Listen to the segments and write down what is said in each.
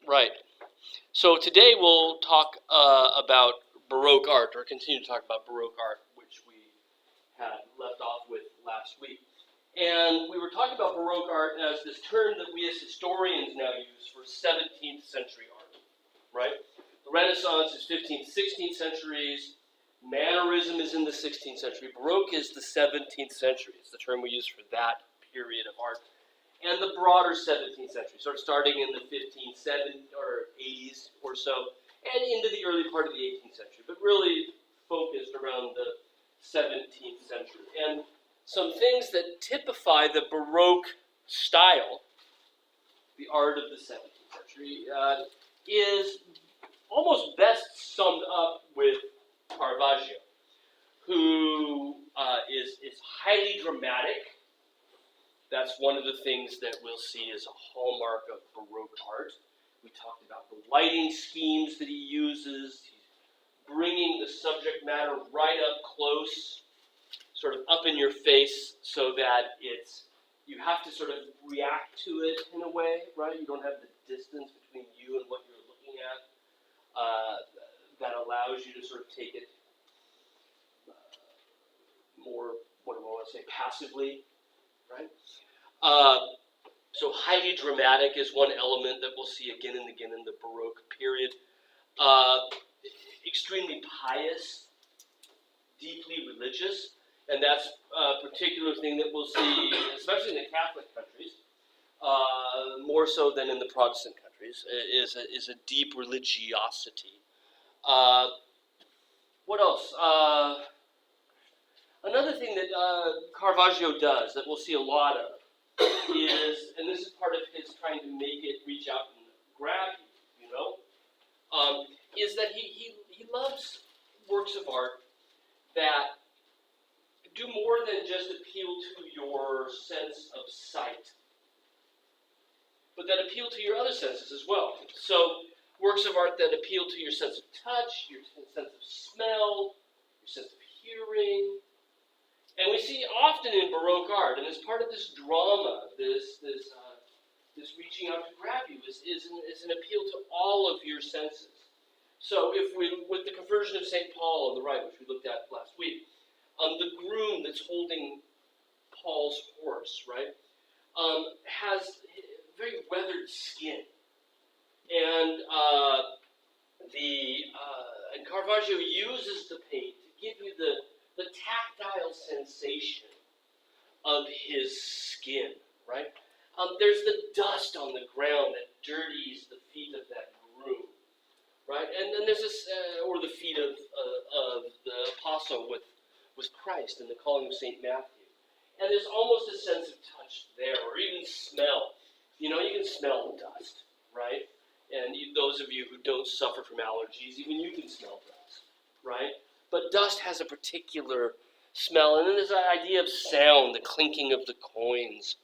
Right. So today we'll talk about Baroque art, or continue to talk about Baroque art, which we had left off with last week. And we were talking about Baroque art as this term that we as historians now use for 17th century art, right? The Renaissance is 15th, 16th centuries. Mannerism is in the 16th century. Baroque is the 17th century. It's the term we use for that period of art. And the broader 17th century, sort of starting in the 1570s or 80s or so, and into the early part of the 18th century, but really focused around the 17th century. And some things that typify the Baroque style, the art of the 17th century, is almost best summed up with Caravaggio, who is highly dramatic. That's one of the things that we'll see as a hallmark of Baroque art. We talked about the lighting schemes that he uses. He's bringing the subject matter right up close, sort of up in your face, so that you have to sort of react to it in a way, right? You don't have the distance between you and what you're looking at that allows you to sort of take it more, what do I want to say, passively, right? So highly dramatic is one element that we'll see again and again in the Baroque period. Extremely pious, deeply religious, and that's a particular thing that we'll see, especially in the Catholic countries, more so than in the Protestant countries, is a deep religiosity. What else? Another thing that Caravaggio does that we'll see a lot of is, and this is part of his trying to make it reach out and grab you, is that he loves works of art that do more than just appeal to your sense of sight, but that appeal to your other senses as well. So works of art that appeal to your sense of touch, your sense of smell, your sense of hearing. And we see often in Baroque art, and as part of this drama, this reaching out to grab you, is an appeal to all of your senses. So if with the conversion of St. Paul on the right, which we looked at last week, the groom that's holding Paul's horse, right, has very weathered skin. And and Caravaggio uses the paint to give you the tactile sensation of his skin, right? There's the dust on the ground that dirties the feet of that groom, right? And then there's this, or the feet of the apostle with Christ in the calling of St. Matthew. And there's almost a sense of touch there, or even smell. You can smell dust, right? And those of you who don't suffer from allergies, even you can smell dust, right? But dust has a particular smell. And then there's that idea of sound, the clinking of the coins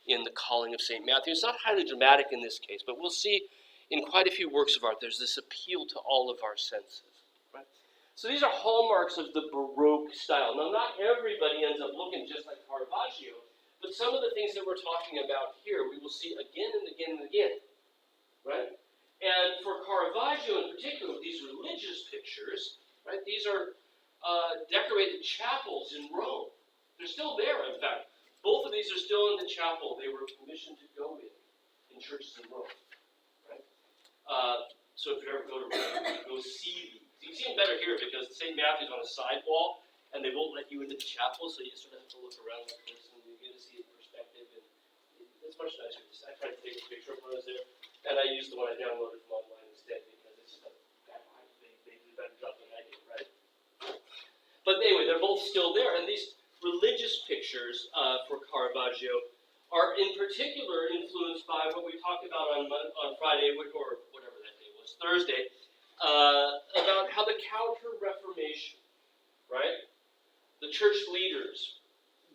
in the calling of St. Matthew. It's not highly dramatic in this case, but we'll see in quite a few works of art, there's this appeal to all of our senses. Right? So these are hallmarks of the Baroque style. Now, not everybody ends up looking just like Caravaggio, but some of the things that we're talking about here, we will see again and again and again. Right? And for Caravaggio in particular, these religious pictures, right? These are decorated chapels in Rome. They're still there, in fact. Both of these are still in the chapel they were commissioned to go in churches in Rome. Right? So if you ever go to Rome, go see these. You can see them better here because St. Matthew's on a side wall, and they won't let you into the chapel, so you sort of have to look around like this, and you get to see it in perspective. And it's much nicer. I tried to take a picture of when I was there, and I used the one I downloaded from online instead because it's just they do a better job than I do, right? But anyway, they're both still there, and these religious pictures for Caravaggio are in particular influenced by what we talked about on Friday, or whatever that day was, Thursday, about how the Counter-Reformation, right? The church leaders,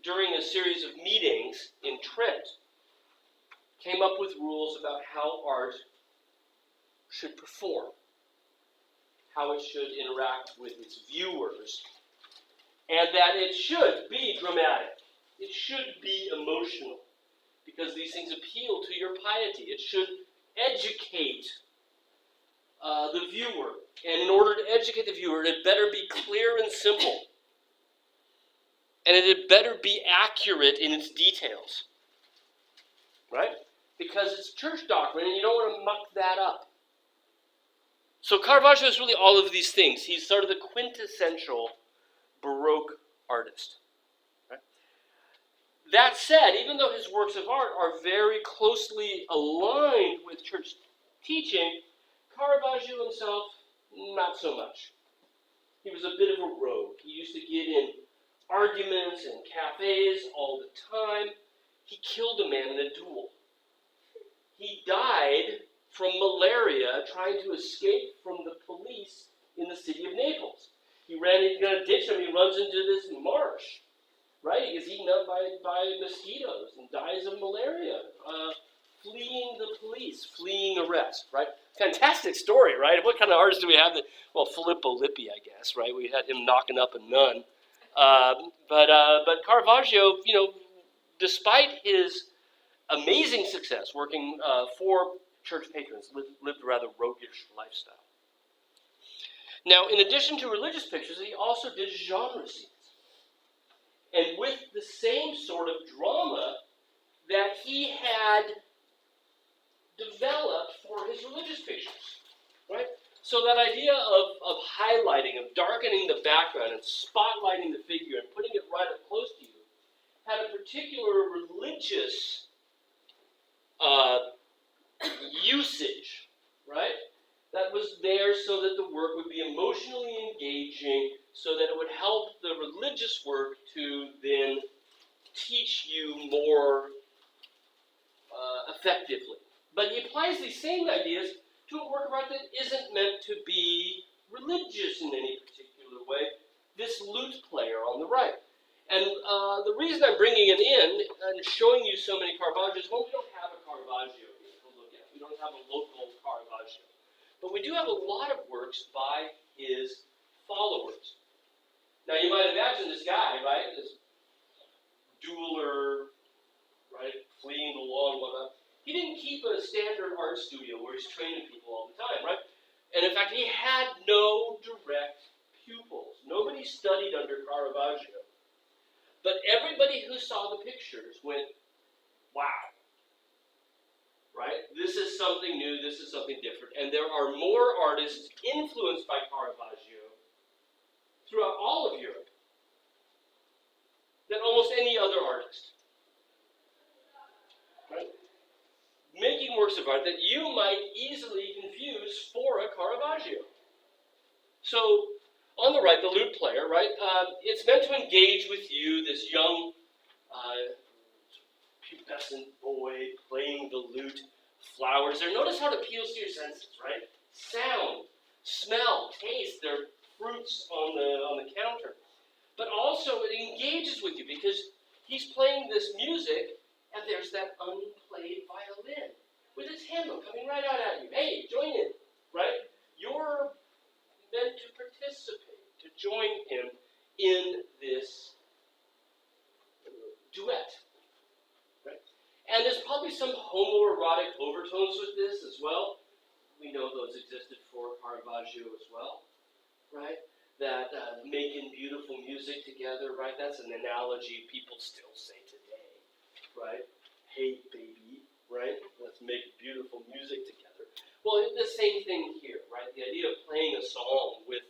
during a series of meetings in Trent, came up with rules about how art should perform, how it should interact with its viewers, and that it should be dramatic. It should be emotional. because these things appeal to your piety. It should educate the viewer. And in order to educate the viewer, it better be clear and simple. And it had better be accurate in its details. Right? Because it's church doctrine and you don't want to muck that up. So Caravaggio is really all of these things. He's sort of the quintessential Baroque artist. Right? That said, even though his works of art are very closely aligned with church teaching, Caravaggio himself, not so much. He was a bit of a rogue. He used to get in arguments in cafes all the time. He killed a man in a duel. He died from malaria trying to escape from the police in the city of Naples. He got a ditch him, he runs into this marsh, right? He gets eaten up by mosquitoes and dies of malaria, fleeing the police, fleeing arrest, right? Fantastic story, right? What kind of artist do we have? Well, Filippo Lippi, I guess, right? We had him knocking up a nun. But Caravaggio, despite his amazing success working for church patrons, lived a rather roguish lifestyle. Now, in addition to religious pictures, he also did genre scenes. And with the same sort of drama that he had developed for his religious pictures, right? So that idea of highlighting, of darkening the background and spotlighting the figure and putting it right up close to you had a particular religious usage, right? That was there so that the work would be emotionally engaging, so that it would help the religious work to then teach you more effectively. But he applies these same ideas to a work of art that isn't meant to be religious in any particular way. This lute player on the right. And the reason I'm bringing him in and showing you so many Caravaggios, well, we don't have a Caravaggio here to look at. We don't have a local Caravaggio. But we do have a lot of works by his followers. Now, you might imagine this guy, right, this dueler, right, fleeing the law and whatnot. He didn't keep a standard art studio where he's training people all the time, right? And in fact, he had no direct pupils. Nobody studied under Caravaggio. But everybody who saw the pictures went, wow. Right? This is something new, this is something different. And there are more artists influenced by Caravaggio throughout all of Europe than almost any other artist. Right? Making works of art that you might easily confuse for a Caravaggio. So, on the right, the lute player, right? It's meant to engage with you, this young, pubescent boy playing the lute, flowers there. Notice how it appeals to your senses, right? Sound, smell, taste, they're fruits on the counter. But also it engages with you because he's playing this music and there's that unplayed violin with its handle coming right out at you. Hey, join in, right? You're meant to participate, to join him in this duet. Right? And there's probably some homoerotic overtones with this as well. We know those existed for Caravaggio as well, right? That making beautiful music together, right? That's an analogy people still say today, right? Hey, baby, right? Let's make beautiful music together. Well, it's the same thing here, right? The idea of playing a song with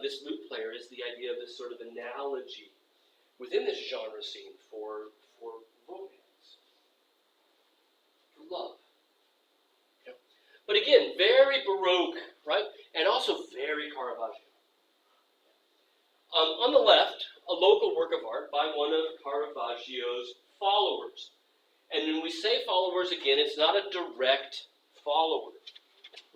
this lute player is the idea of this sort of analogy within this genre scene for romance, for love. Okay. But again, very Baroque, right? And also very Caravaggio. On the left, a local work of art by one of Caravaggio's followers. And when we say followers, again, it's not a direct follower,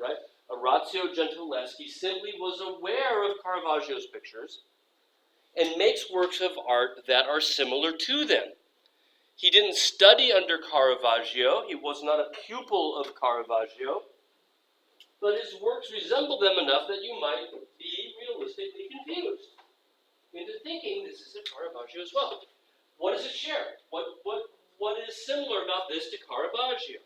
right? Orazio Gentileschi simply was aware of Caravaggio's pictures and makes works of art that are similar to them. He didn't study under Caravaggio. He was not a pupil of Caravaggio. But his works resemble them enough that you might be realistically confused into thinking this is a Caravaggio as well. What does it share? What what is similar about this to Caravaggio?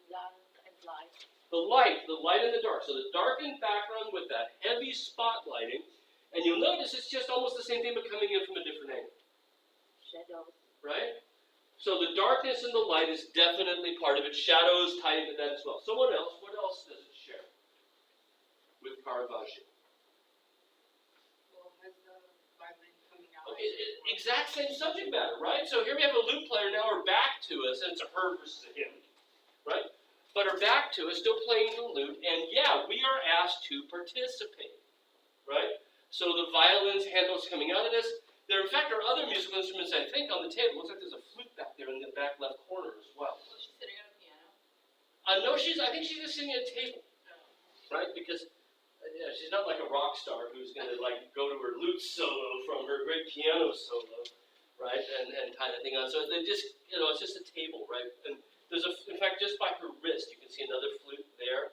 Dark and light. The light and the dark. So the darkened background with that heavy spotlighting, and you'll notice it's just almost the same thing but coming in from a different angle. Shadows. Right? So the darkness and the light is definitely part of it. Shadows tie into that as well. So what else? What else does it share with Caravaggio? Well, has the violin coming out? Okay, exact same subject matter, right? So here we have a lute player now, her back to us, and it's a her versus a him, right? But her back to us, still playing the lute, and yeah, we are asked to participate, right? So the violin's handles coming out of this. There, in fact, are other musical instruments, I think, on the table. Looks like there's a flute back there in the back left corner as well. Was she sitting at a piano? No, I think she's just sitting at a table, right? Because yeah, she's not like a rock star who's going to like go to her lute solo from her great piano solo, right? And tie the thing on. So they just, it's just a table, right? And there's in fact, just by her wrist, you can see another flute there,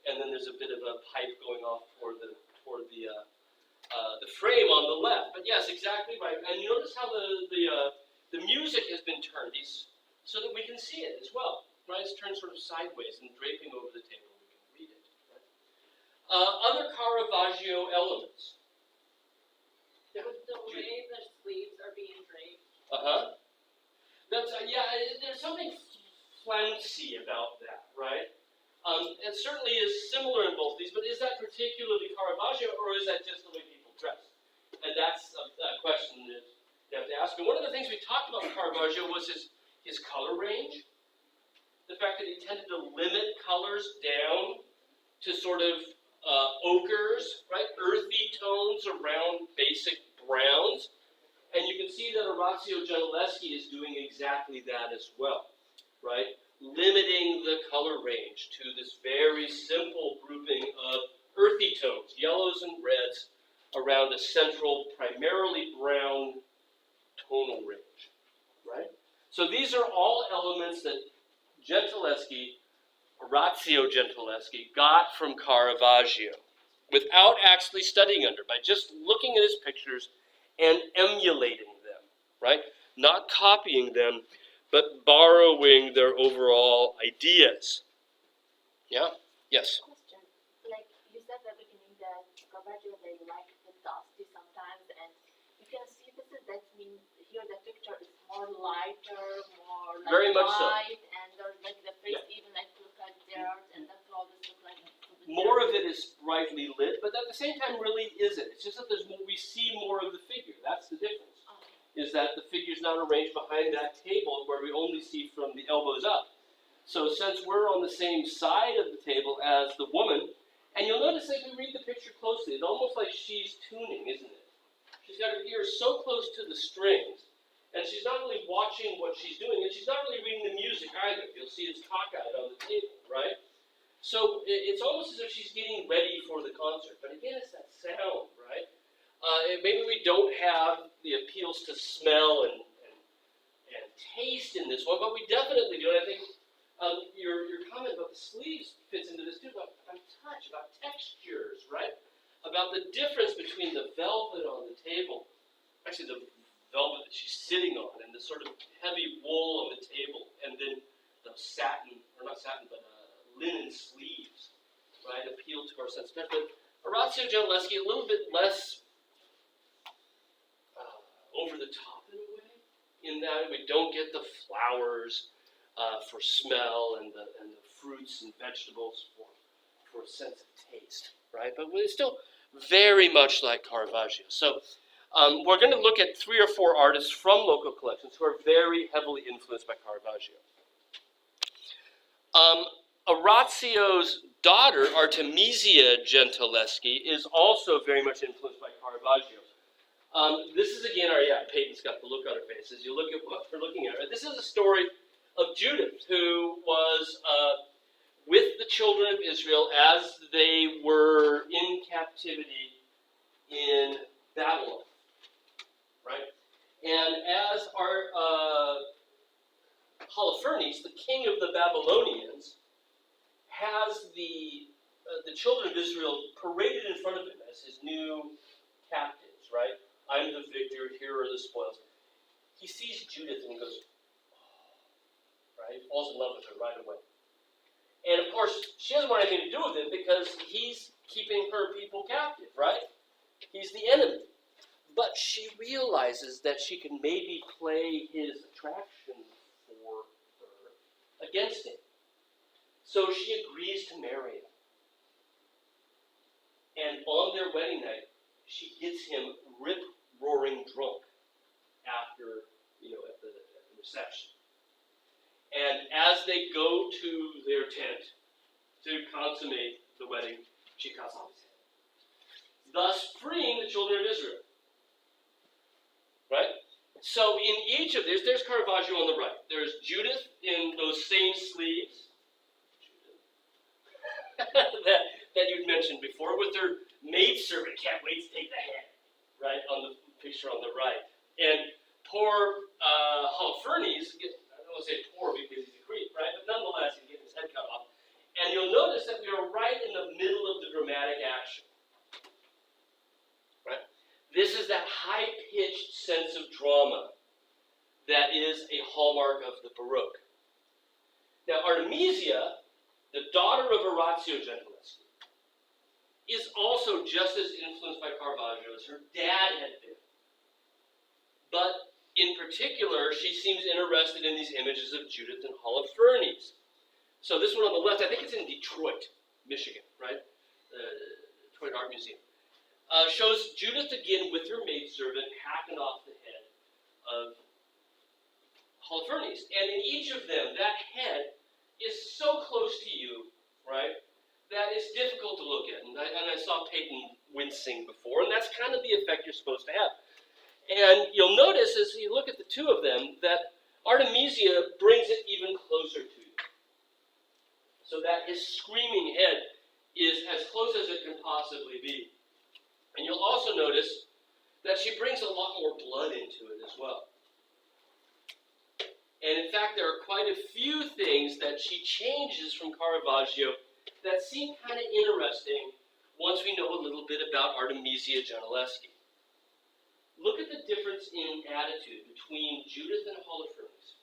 and then there's a bit of a pipe going off toward the frame on the left. But yes, exactly right. And you notice how the music has been turned, so that we can see it as well, right? It's turned sort of sideways and draping over the table. We can read it. Right? Other Caravaggio elements. The way the sleeves are being draped. That's there's something flouncy about that, right? It certainly is similar in both of these, but is that particularly Caravaggio, or is that just the way people dress? And that's a question that you have to ask. And one of the things we talked about with Caravaggio was his color range. The fact that he tended to limit colors down to sort of ochres, right? Earthy tones around basic browns. And you can see that Orazio Gentileschi is doing exactly that as well, right? Limiting the color range to this very simple grouping of earthy tones, yellows and reds, around a central, primarily brown tonal range, right? So these are all elements that Orazio Gentileschi, got from Caravaggio without actually studying under, by just looking at his pictures and emulating them, right? Not copying them, but borrowing their overall ideas. Yeah? Yes? Question. Like you said at the beginning that Caravaggio, they like the dusty sometimes, and you can see that means here the picture is more lighter, more like Very much so. white, and there's like the face even like look like dirt, and the clothes look like More of it is brightly lit, but at the same time really isn't. It's just that we see more of the figure. That's the difference. Is that the figure's not arranged behind that table where we only see from the elbows up. So since we're on the same side of the table as the woman, and you'll notice if we read the picture closely, it's almost like she's tuning, isn't it? She's got her ears so close to the strings, and she's not really watching what she's doing, and she's not really reading the music either. You'll see it's cockeyed on the table, right? So it's almost as if she's getting ready for the concert. But again, it's that sound, right? Maybe we don't have the appeals to smell and taste in this one, but we definitely do. And I think your comment about the sleeves fits into this too, about touch, about textures, right? About the difference between the velvet on the table, actually the velvet that she's sitting on, and the sort of heavy wool on the table, and then the satin, or not satin, but linen sleeves, right? Appeal to our sense of touch. But Orazio Gentileschi, a little bit less over the top in a way, in that we don't get the flowers for smell and the fruits and vegetables for a sense of taste, right? But it's still very much like Caravaggio. So we're going to look at 3 or 4 artists from local collections who are very heavily influenced by Caravaggio. Orazio's daughter, Artemisia Gentileschi, is also very much influenced by Caravaggio. This is again Peyton's got the look on her face as you look at what we're looking at. This is a story of Judith, who was with the children of Israel as they were in captivity in Babylon, right? And as Holofernes, the king of the Babylonians, has the children of Israel paraded in front of him as his new captives, right? I'm the victor, here are the spoils. He sees Judith and he goes, oh, right? He falls in love with her right away. And of course, she doesn't want anything to do with it because he's keeping her people captive, right? He's the enemy. But she realizes that she can maybe play his attraction for her against him. So she agrees to marry him. And on their wedding night, she gets him rip-roaring drunk after, at the reception. And as they go to their tent to consummate the wedding, she cuts off his head, thus freeing the children of Israel. Right? So in each of there's Caravaggio on the right. There's Judith in those same sleeves that you'd mentioned before, with her maidservant, can't wait to take the head, right, on the picture on the right. And poor Holofernes, I don't want to say poor because he's a creep, right, but nonetheless, he's getting his head cut off. And you'll notice that we are right in the middle of the dramatic action. Right? This is that high-pitched sense of drama that is a hallmark of the Baroque. Now, Artemisia, the daughter of Orazio Gentileschi, is also just as influenced by Caravaggio as her dad had been. But in particular, she seems interested in these images of Judith and Holofernes. So this one on the left, I think it's in Detroit, Michigan, right? The Detroit Art Museum. Shows Judith again with her maidservant hacking off the head of Holofernes. And in each of them, that head is so close to you, right, that it's difficult to look at. And I saw Peyton wincing before, and that's kind of the effect you're supposed to have. And you'll notice as you look at the two of them that Artemisia brings it even closer to you. So that his screaming head is as close as it can possibly be. And you'll also notice that she brings a lot more blood into it as well. And in fact, there are quite a few things that she changes from Caravaggio that seem kind of interesting once we know a little bit about Artemisia Gentileschi. Look at the difference in attitude between Judith and Holofernes.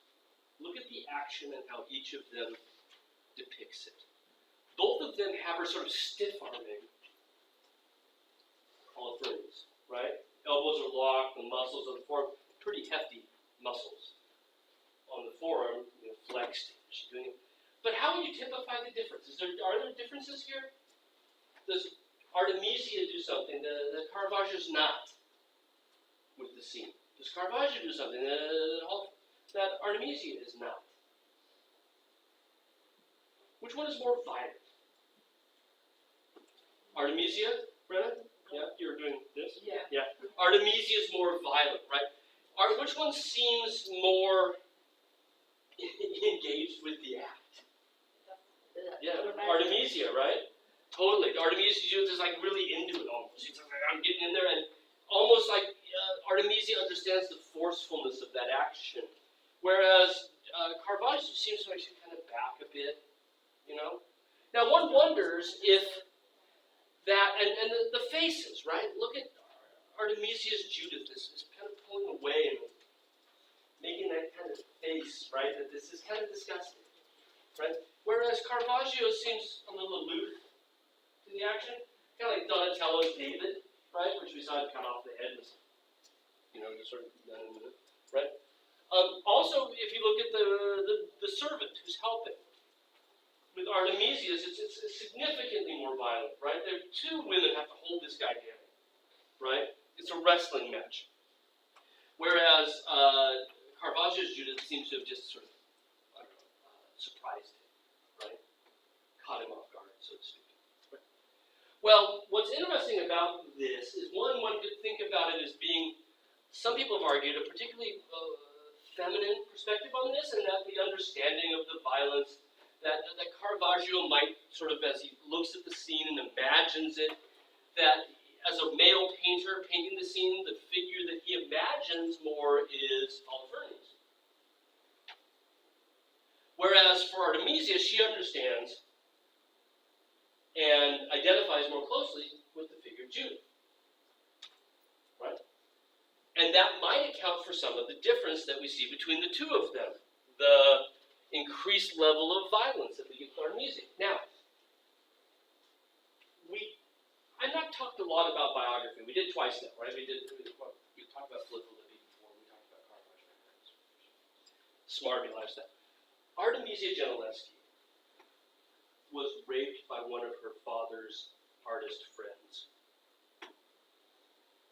Look at the action and how each of them depicts it. Both of them have her sort of stiff-arming Holofernes, right? Elbows are locked, the muscles of the forearm, pretty hefty muscles on the forearm, flexed. She's doing it. But how would you typify the differences? Are there differences here? Does Artemisia do something that Caravaggio's not with the scene? Does Caravaggio do something that Artemisia is not? Which one is more violent? Artemisia, Brennan? Yeah, you were doing this? Yeah. Artemisia is more violent, right? Which one seems more engaged with the act? Yeah, Artemisia, right? Totally. Artemisia is like really into it almost. She's like, I'm getting in there, and almost like Artemisia understands the forcefulness of that action. Whereas Caravaggio seems like she's kind of back a bit, Now one wonders if that, and the faces, right? Look at Artemisia's Judith is kind of pulling away and making that kind of face, right? That this is kind of disgusting, right? Whereas Caravaggio seems a little aloof to the action, kind of like Donatello's David, right? Which we saw cut off the head, just sort of done in a minute, right? Also, if you look at the servant who's helping, with Artemisia, it's significantly more violent, right? There are two women have to hold this guy down, right? It's a wrestling match. Whereas Caravaggio's Judith seems to have just sort of, surprised him, right? Caught him off guard, so to speak. Right? Well, what's interesting about this is, one could think about it as being, some people have argued, a particularly feminine perspective on this, and that the understanding of the violence that Caravaggio might sort of, as he looks at the scene and imagines it, that as a male painter painting the scene, the figure that he imagines more is Holofernes. Whereas for Artemisia, she understands and identifies more closely with the figure of Judith. Right? And that might account for some of the difference that we see between the two of them. The increased level of violence that we get with Artemisia. Now, I've not talked a lot about biography. We did twice now, right? We talked about Philippi before. We talked about Caravaggio. Smarty lifestyle. Artemisia Gentileschi was raped by one of her father's artist friends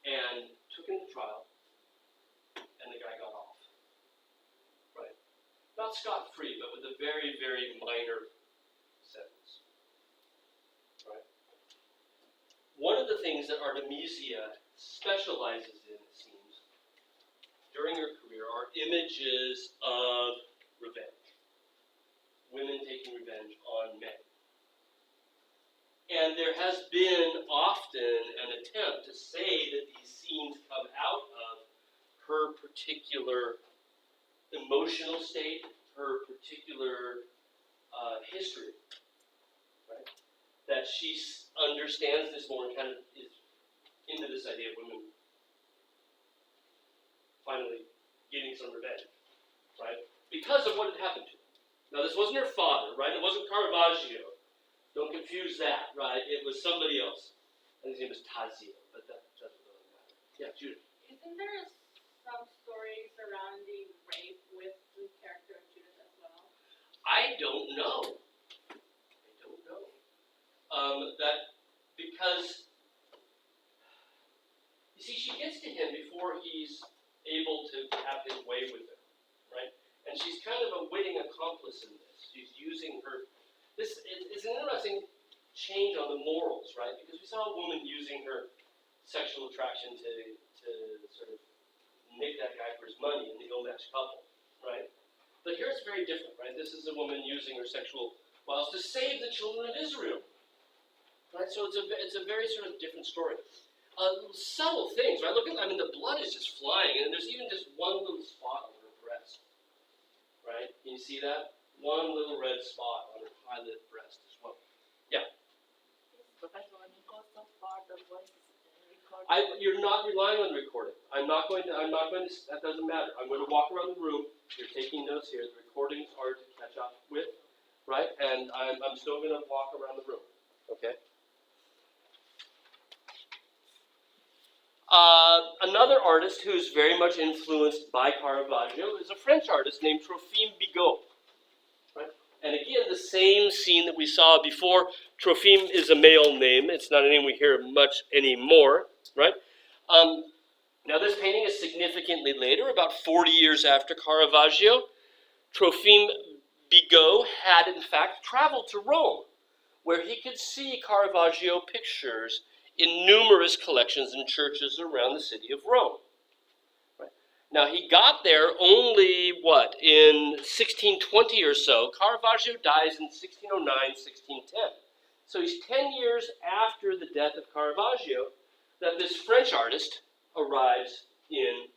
and took him to trial, and the guy got off. Right? Not scot-free, but with a very, very minor sentence. Right? One of the things that Artemisia specializes in, it seems, during her career are images of revenge. Women taking revenge on men. And there has been often an attempt to say that these scenes come out of her particular emotional state, her particular history, right? That she understands this more and kind of is into this idea of women finally getting some revenge, right? Because of what had happened to her. Now, this wasn't her father, right? It wasn't Caravaggio. Don't confuse that, right? It was somebody else. I think his name was Tazio, but that doesn't really matter. Yeah, Judith. Isn't there some story surrounding rape with the character of Judith as well? I don't know. That because you see, she gets to him before he's able to have his way with her, right? And she's kind of a witting accomplice in this. She's using her. This is an interesting change on the morals, right? Because we saw a woman using her sexual attraction to sort of nick that guy for his money in the ill-matched couple, right? But here it's very different, right? This is a woman using her sexual wiles to save the children of Israel, right? So it's a very sort of different story. Subtle things, right? Look at, the blood is just flying, and there's even just one little spot on her breast, right? Can you see that? One little red spot on her highlighted breast as well. Yeah. Professor, when you go so far, the voice is recorded. You're not relying on the recording. I'm not going to, that doesn't matter. I'm going to walk around the room. You're taking notes here. The recordings are to catch up with, right? And I'm still going to walk around the room, okay? Another artist who's very much influenced by Caravaggio is a French artist named Trophime Bigot. Right? And again, the same scene that we saw before. Trophime is a male name. It's not a name we hear much anymore, right? Now, this painting is significantly later, about 40 years after Caravaggio. Trophime Bigot had, in fact, traveled to Rome, where he could see Caravaggio pictures in numerous collections in churches around the city of Rome. Right? Now, he got there only, in 1620 or so. Caravaggio dies in 1609, 1610. So he's 10 years after the death of Caravaggio that this French artist arrives in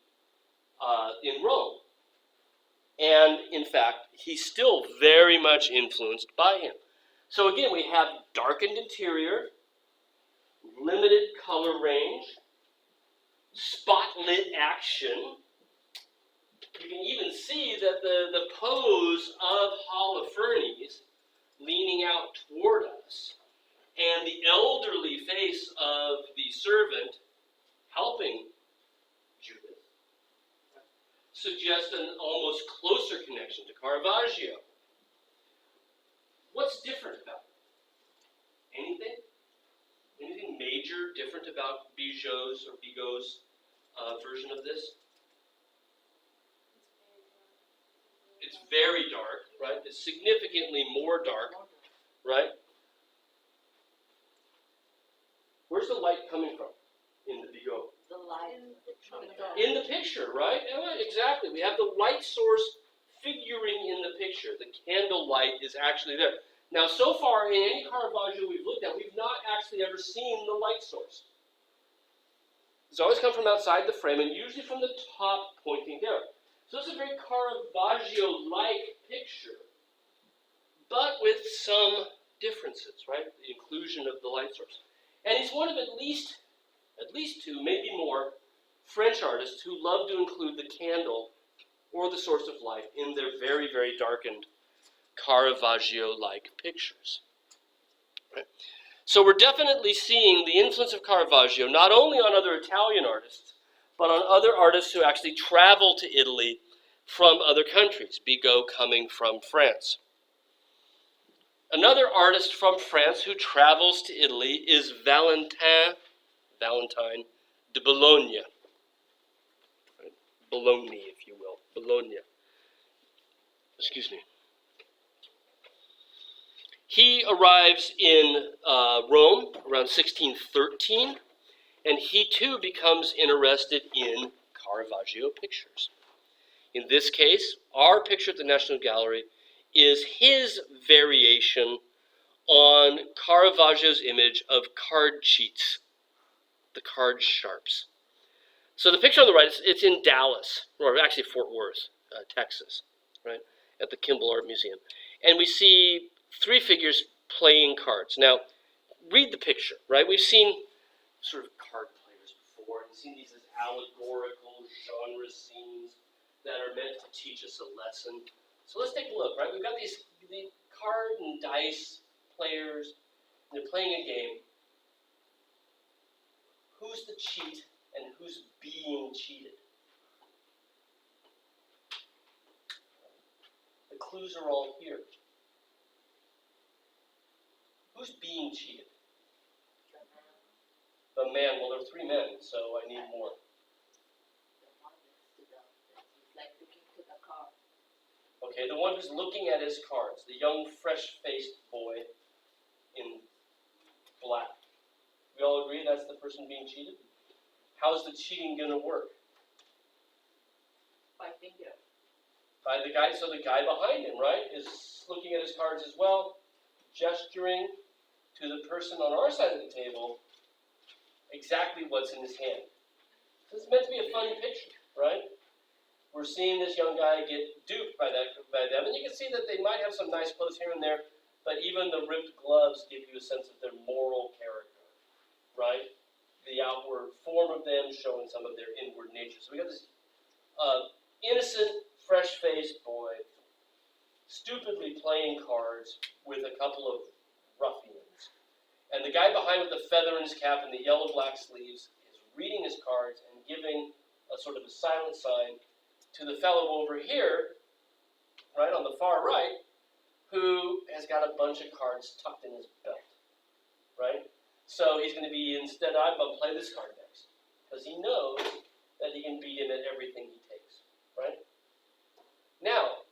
Rome. And, in fact, he's still very much influenced by him. So again, we have darkened interior, limited color range, spotlit action. You can even see that the pose of Holofernes leaning out toward us, and the elderly face of the servant helping Judith suggest an almost closer connection to Caravaggio. What's different about it? Anything? Anything major different about Bigot's version of this? It's very dark, right? It's significantly more dark, right? Where's the light coming from in the Bigot? The light. In the picture, right? Yeah, exactly. We have the light source figuring in the picture. The candle light is actually there. Now, so far, in any Caravaggio we've looked at, we've not actually ever seen the light source. It's always come from outside the frame, and usually from the top pointing down. So it's a very Caravaggio-like picture, but with some differences, right? The inclusion of the light source. And he's one of at least two, maybe more, French artists who love to include the candle or the source of light in their very, very darkened Caravaggio-like pictures. Right? So we're definitely seeing the influence of Caravaggio not only on other Italian artists, but on other artists who actually travel to Italy from other countries, Bigot coming from France. Another artist from France who travels to Italy is Valentin de Bologna. Right? Bologna, if you will. Bologna. Excuse me. He arrives in Rome around 1613, and he too becomes interested in Caravaggio pictures. In this case, our picture at the National Gallery is his variation on Caravaggio's image of card cheats, the card sharps. So the picture on the right, it's in Dallas, or actually Fort Worth, Texas, right, at the Kimball Art Museum. And we see three figures playing cards. Now, read the picture, right? We've seen sort of card players before, and seen these as allegorical genre scenes that are meant to teach us a lesson. So let's take a look, right? We've got the card and dice players, and they're playing a game. Who's the cheat and who's being cheated? The clues are all here. Who's being cheated? The man. Well, there are three men, so I need more. Okay, the one who's looking at his cards, the young, fresh-faced boy in black. We all agree that's the person being cheated? How's the cheating going to work? By finger. By the guy, so the guy behind him, right, is looking at his cards as well, gesturing to the person on our side of the table exactly what's in his hand. This is meant to be a fun picture, right? We're seeing this young guy get duped by them, and you can see that they might have some nice clothes here and there, but even the ripped gloves give you a sense of their moral character, right? The outward form of them showing some of their inward nature. So we got this innocent, fresh-faced boy stupidly playing cards with a couple of ruffians. And the guy behind with the feather in his cap and the yellow-black sleeves is reading his cards and giving a sort of a silent sign to the fellow over here, right on the far right, who has got a bunch of cards tucked in his belt, right? So he's going to be, instead, I'm going to play this card next, because he knows that he can beat him at everything he takes, right? Now,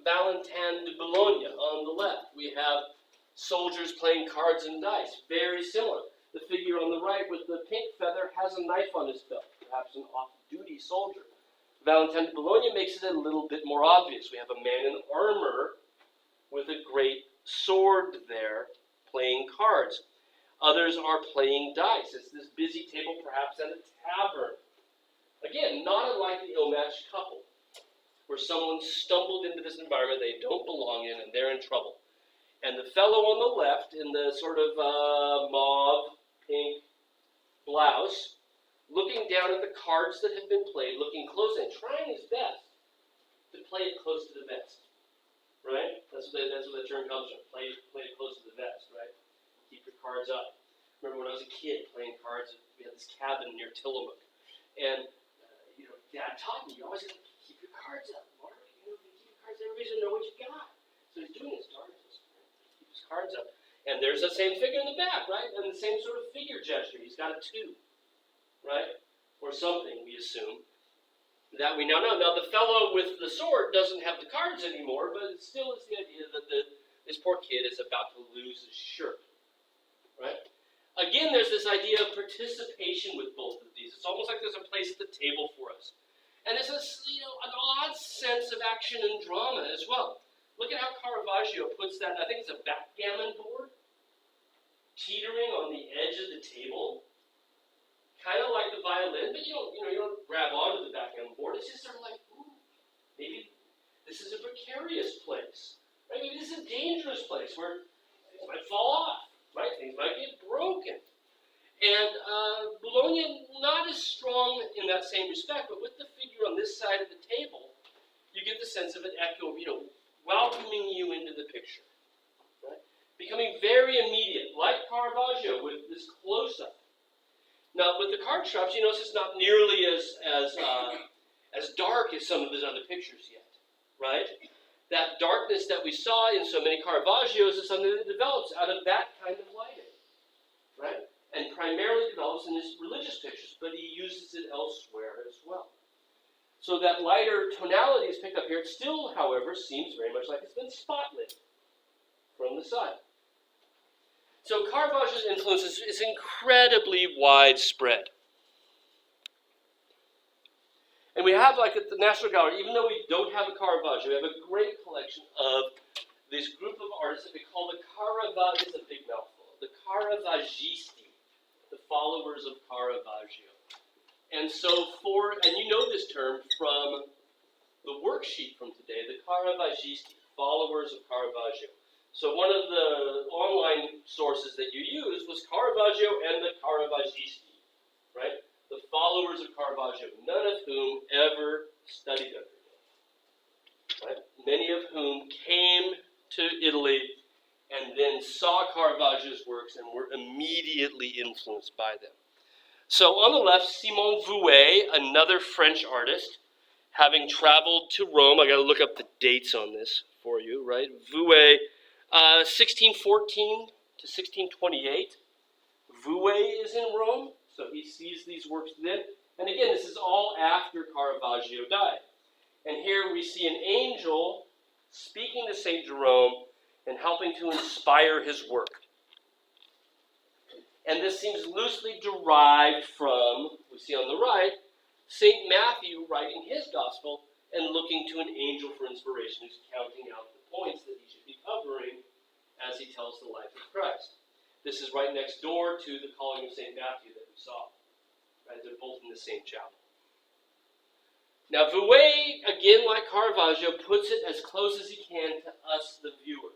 Valentin de Bologna on the left. We have soldiers playing cards and dice, very similar. The figure on the right with the pink feather has a knife on his belt, perhaps an off-duty soldier. Valentin de Bologna makes it a little bit more obvious. We have a man in armor with a great sword there playing cards. Others are playing dice. It's this busy table perhaps at a tavern. Again, not unlike the ill-matched couple, where someone stumbled into this environment they don't belong in and they're in trouble. And the fellow on the left in the sort of mauve, pink blouse, looking down at the cards that have been played, looking close and trying his best to play it close to the vest, right? That's where the term comes from, play it close to the vest, right? Keep your cards up. Remember when I was a kid playing cards, we had this cabin near Tillamook, and Dad taught me, you always got to keep your cards up, Mark. Keep your cards, everybody's going to know what you got. So he's doing his darndest, keep his cards up. And there's the same figure in the back, right? And the same sort of figure gesture. He's got a 2. Right? Or something, we assume. That we now know. Now, the fellow with the sword doesn't have the cards anymore, but it still is the idea that this poor kid is about to lose his shirt. Right? Again, there's this idea of participation with both of these. It's almost like there's a place at the table for us. And there's this, an odd sense of action and drama as well. Look at how Caravaggio puts that, I think it's a backgammon board, teetering on the edge of the table. Kind of like the violin, but you don't grab onto the backgammon board. It's just sort of like, maybe this is a precarious place. Right? Maybe this is a dangerous place where things might fall off, right? Things might get broken. And Bologna, not as strong in that same respect, but with the figure on this side of the table, you get the sense of an echo of, welcoming you into the picture. Right? Becoming very immediate, like Caravaggio with this close-up. Now, with the card straps, you notice it's not nearly as dark as some of his other pictures yet, right? That darkness that we saw in so many Caravaggios is something that develops out of that kind of lighting, right? And primarily develops in his religious pictures, but he uses it elsewhere as well. So that lighter tonality is picked up here. It still, however, seems very much like it's been spotlit from the side. So Caravaggio's influence is incredibly widespread. And we have, like at the National Gallery, even though we don't have a Caravaggio, we have a great collection of this group of artists that we call the Caravaggio, it's a big mouthful, the Caravaggisti, the followers of Caravaggio. And so and you know this term from the worksheet from today, the Caravaggisti, followers of Caravaggio. So one of the online sources that you used was Caravaggio and the Caravaggisti, right? The followers of Caravaggio, none of whom ever studied under him, right? Many of whom came to Italy and then saw Caravaggio's works and were immediately influenced by them. So on the left, Simon Vouet, another French artist, having traveled to Rome. I got to look up the dates on this for you, right? Vouet, 1614 to 1628. Vouet is in Rome, so he sees these works then. And again, this is all after Caravaggio died. And here we see an angel speaking to St. Jerome and helping to inspire his work. And this seems loosely derived from, we see on the right, St. Matthew writing his gospel and looking to an angel for inspiration who's counting out the points that he should be covering as he tells the life of Christ. This is right next door to the calling of St. Matthew that we saw. Right? They're both in the same chapel. Now, Vouet, again like Caravaggio, puts it as close as he can to us, the viewer.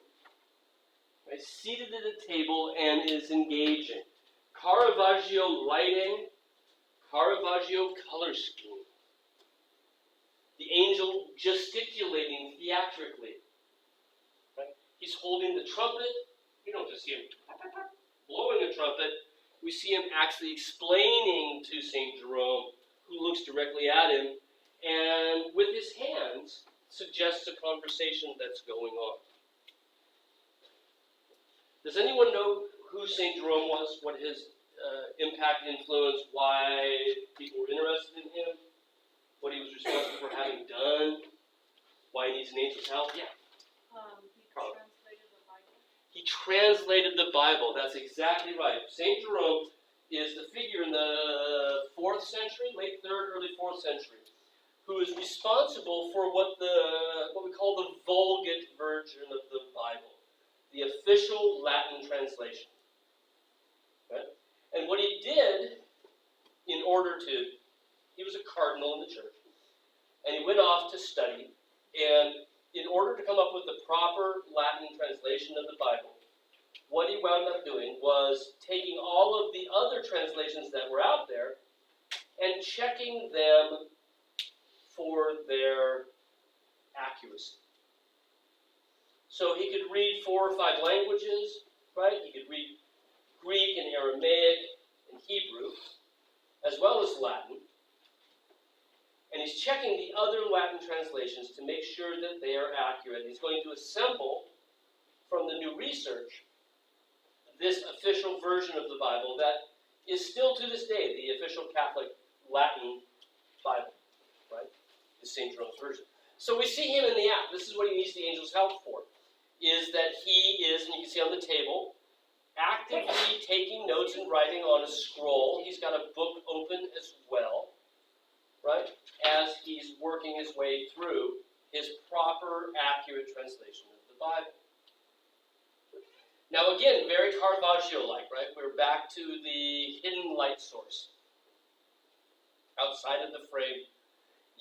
Right? Seated at a table and is engaging. Caravaggio lighting, Caravaggio color scheme. The angel gesticulating theatrically. Right? He's holding the trumpet. We don't just see him blowing a trumpet. We see him actually explaining to St. Jerome, who looks directly at him, and with his hands suggests a conversation that's going on. Does anyone know who St. Jerome was, what his impact, influence, why people were interested in him, what he was responsible for having done, why he needs an angel's help? Yeah. He translated the Bible. That's exactly right. St. Jerome is the figure in the 4th century, late 3rd, early 4th century, who is responsible for what we call the Vulgate version of the Bible, the official Latin translation. Right? And what he did he was a cardinal in the church, and he went off to study, and in order to come up with the proper Latin translation of the Bible, what he wound up doing was taking all of the other translations that were out there and checking them for their accuracy. So he could read 4 or 5 languages, right? He could read Greek and Aramaic and Hebrew, as well as Latin. And he's checking the other Latin translations to make sure that they are accurate. He's going to assemble from the new research this official version of the Bible that is still to this day the official Catholic Latin Bible, right? The St. Jerome's version. So we see him in the act. This is what he needs the angel's help for, is that he is, and you can see on the table, actively taking notes and writing on a scroll. He's got a book open as well, right? As he's working his way through his proper, accurate translation of the Bible. Now again, very Caravaggio-like, right? We're back to the hidden light source. Outside of the frame.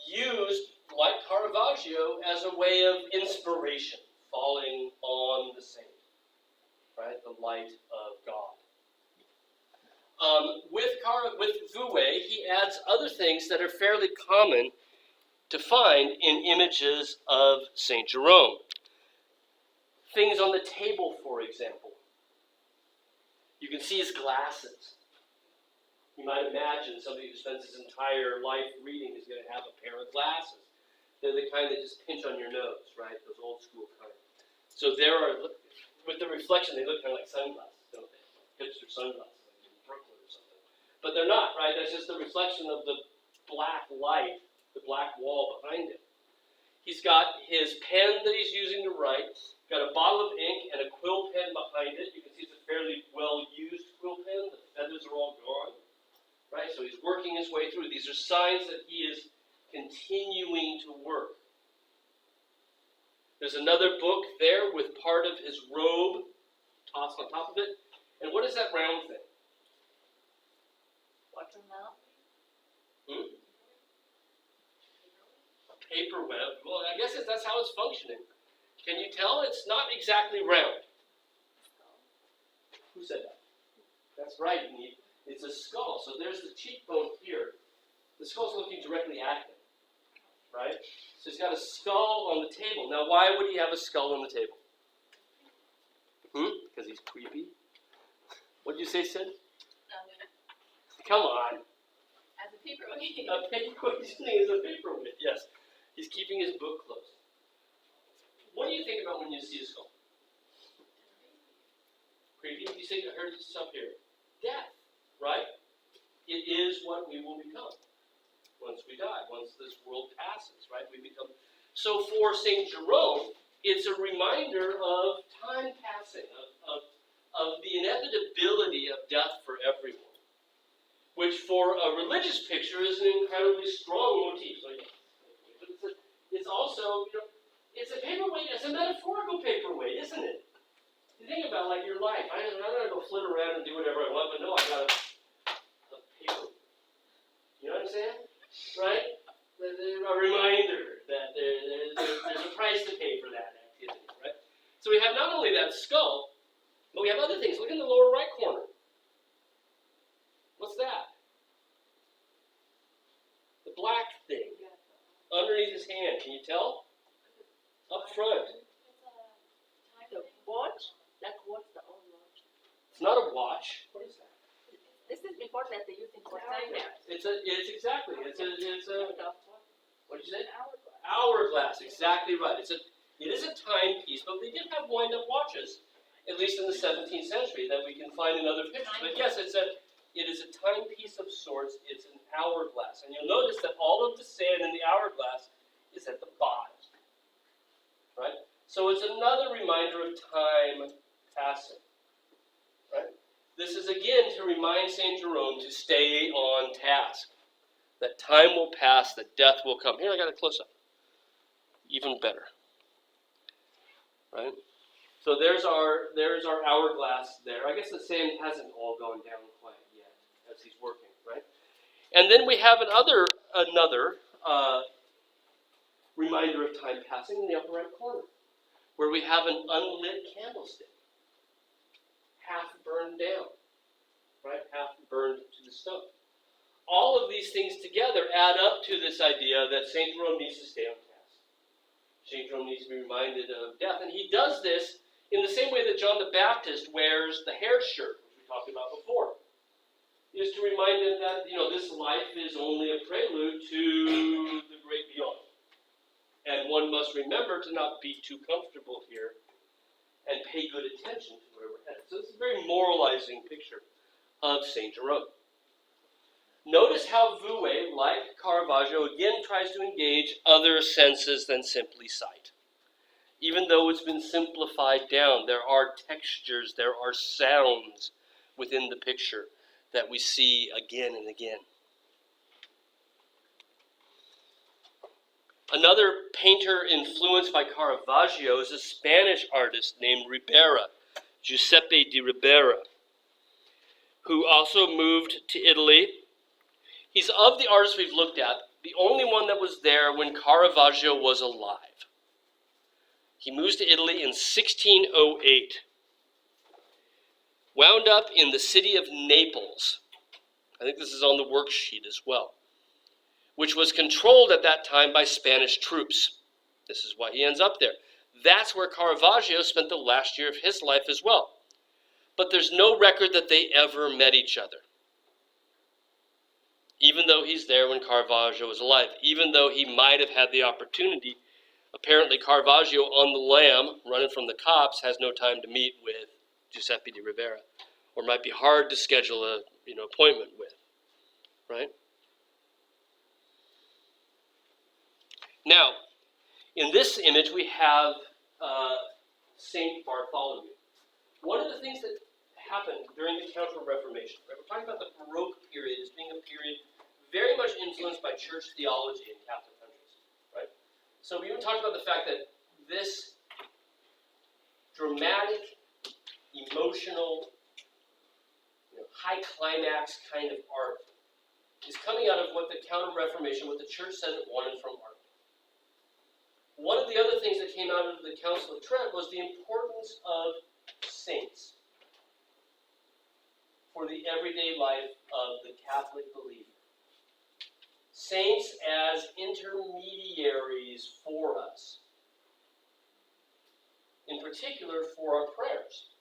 Used, like Caravaggio, as a way of inspiration, falling on the saint. Right? The light of God. With Vouet, he adds other things that are fairly common to find in images of St. Jerome. Things on the table, for example. You can see his glasses. You might imagine somebody who spends his entire life reading is going to have a pair of glasses. They're the kind that just pinch on your nose, right? Those old school kind. So there are, with the reflection, they look kind of like sunglasses, don't they? Hipster sunglasses, like in Brooklyn or something. But they're not, right? That's just the reflection of the black light, the black wall behind him. He's got his pen that he's using to write, got a bottle of ink and a quill pen behind it. You can see it's a fairly well-used quill pen. The feathers are all gone, right? So he's working his way through. These are signs that he is continuing to work. There's another book there with part of his robe tossed on top of it. And what is that round thing? Watermelon. A paperweight. Well, I guess that's how it's functioning. Can you tell? It's not exactly round. Who said that? That's right. It's a skull. So there's the cheekbone here. The skull's looking directly at him, right? So he's got a skull on the table. Now, why would he have a skull on the table? Because he's creepy? What did you say, Sid? Come on. As a paperweight. A paperweight. He's using it as a paperweight, yes. He's keeping his book closed. What do you think about when you see a skull? Creepy? You say, I heard stuff here. Death, right? It is what we will become once we die, once this world passes, right? We become. So for St. Jerome, it's a reminder of time passing, of the inevitability of death for everyone, which for a religious picture is an incredibly strong motif. So it's also, it's a paperweight, it's a metaphorical paperweight, isn't it? You think about like your life. I'm not going to go flit around and do whatever I want, but no, I got a paper. You know what I'm saying? Right? A reminder that there's a price to pay for that activity, right? So we have not only that skull, but we have other things. Look in the lower right corner. What's that? The black thing underneath his hand. Can you tell? Up front. The watch? That watch, the old watch. It's not a watch. What is that? This is before that they used in for time. It's exactly. It's a what did you say? Hourglass. Hourglass. Exactly right. It is a timepiece, but they did have wind-up watches, at least in the 17th century, that we can find in other pictures. But yes, it is a timepiece of sorts. It's an hourglass, and you'll notice that all of the sand in the hourglass is at the bottom. Right? So it's another reminder of time passing. Right? This is again to remind St. Jerome to stay on task. That time will pass, that death will come. Here, I got a close-up. Even better. Right? So there's our hourglass there. I guess the sand hasn't all gone down quite yet as he's working, right? And then we have another reminder of time passing in the upper right corner, where we have an unlit candlestick, half burned down, right? Half burned to the stone. All of these things together add up to this idea that St. Jerome needs to stay on task. St. Jerome needs to be reminded of death. And he does this in the same way that John the Baptist wears the hair shirt, which we talked about before. He is to remind him that, this life is only a prelude to the great beyond. And one must remember to not be too comfortable here and pay good attention to where we're headed. So this is a very moralizing picture of St. Jerome. Notice how Vouet, like Caravaggio, again tries to engage other senses than simply sight. Even though it's been simplified down, there are textures, there are sounds within the picture that we see again and again. Another painter influenced by Caravaggio is a Spanish artist named Ribera, Giuseppe di Ribera, who also moved to Italy. He's of the artists we've looked at, the only one that was there when Caravaggio was alive. He moves to Italy in 1608. Wound up in the city of Naples. I think this is on the worksheet as well. Which was controlled at that time by Spanish troops. This is why he ends up there. That's where Caravaggio spent the last year of his life as well. But there's no record that they ever met each other. Even though he's there when Caravaggio was alive, even though he might have had the opportunity. Apparently Caravaggio on the lam, running from the cops, has no time to meet with Giuseppe di Rivera, or might be hard to schedule a appointment with, right? Now, in this image we have Saint Bartholomew. One of the things that happened during the Counter-Reformation, right? We're talking about the Baroque period as being a period very much influenced by church theology in Catholic countries, right? So we even talked about the fact that this dramatic, emotional, high climax kind of art is coming out of what the Counter-Reformation, what the church said it wanted from art. One of the other things that came out of the Council of Trent was the importance of saints for the everyday life of the Catholic believer. Saints as intermediaries for us. In particular, for our prayers.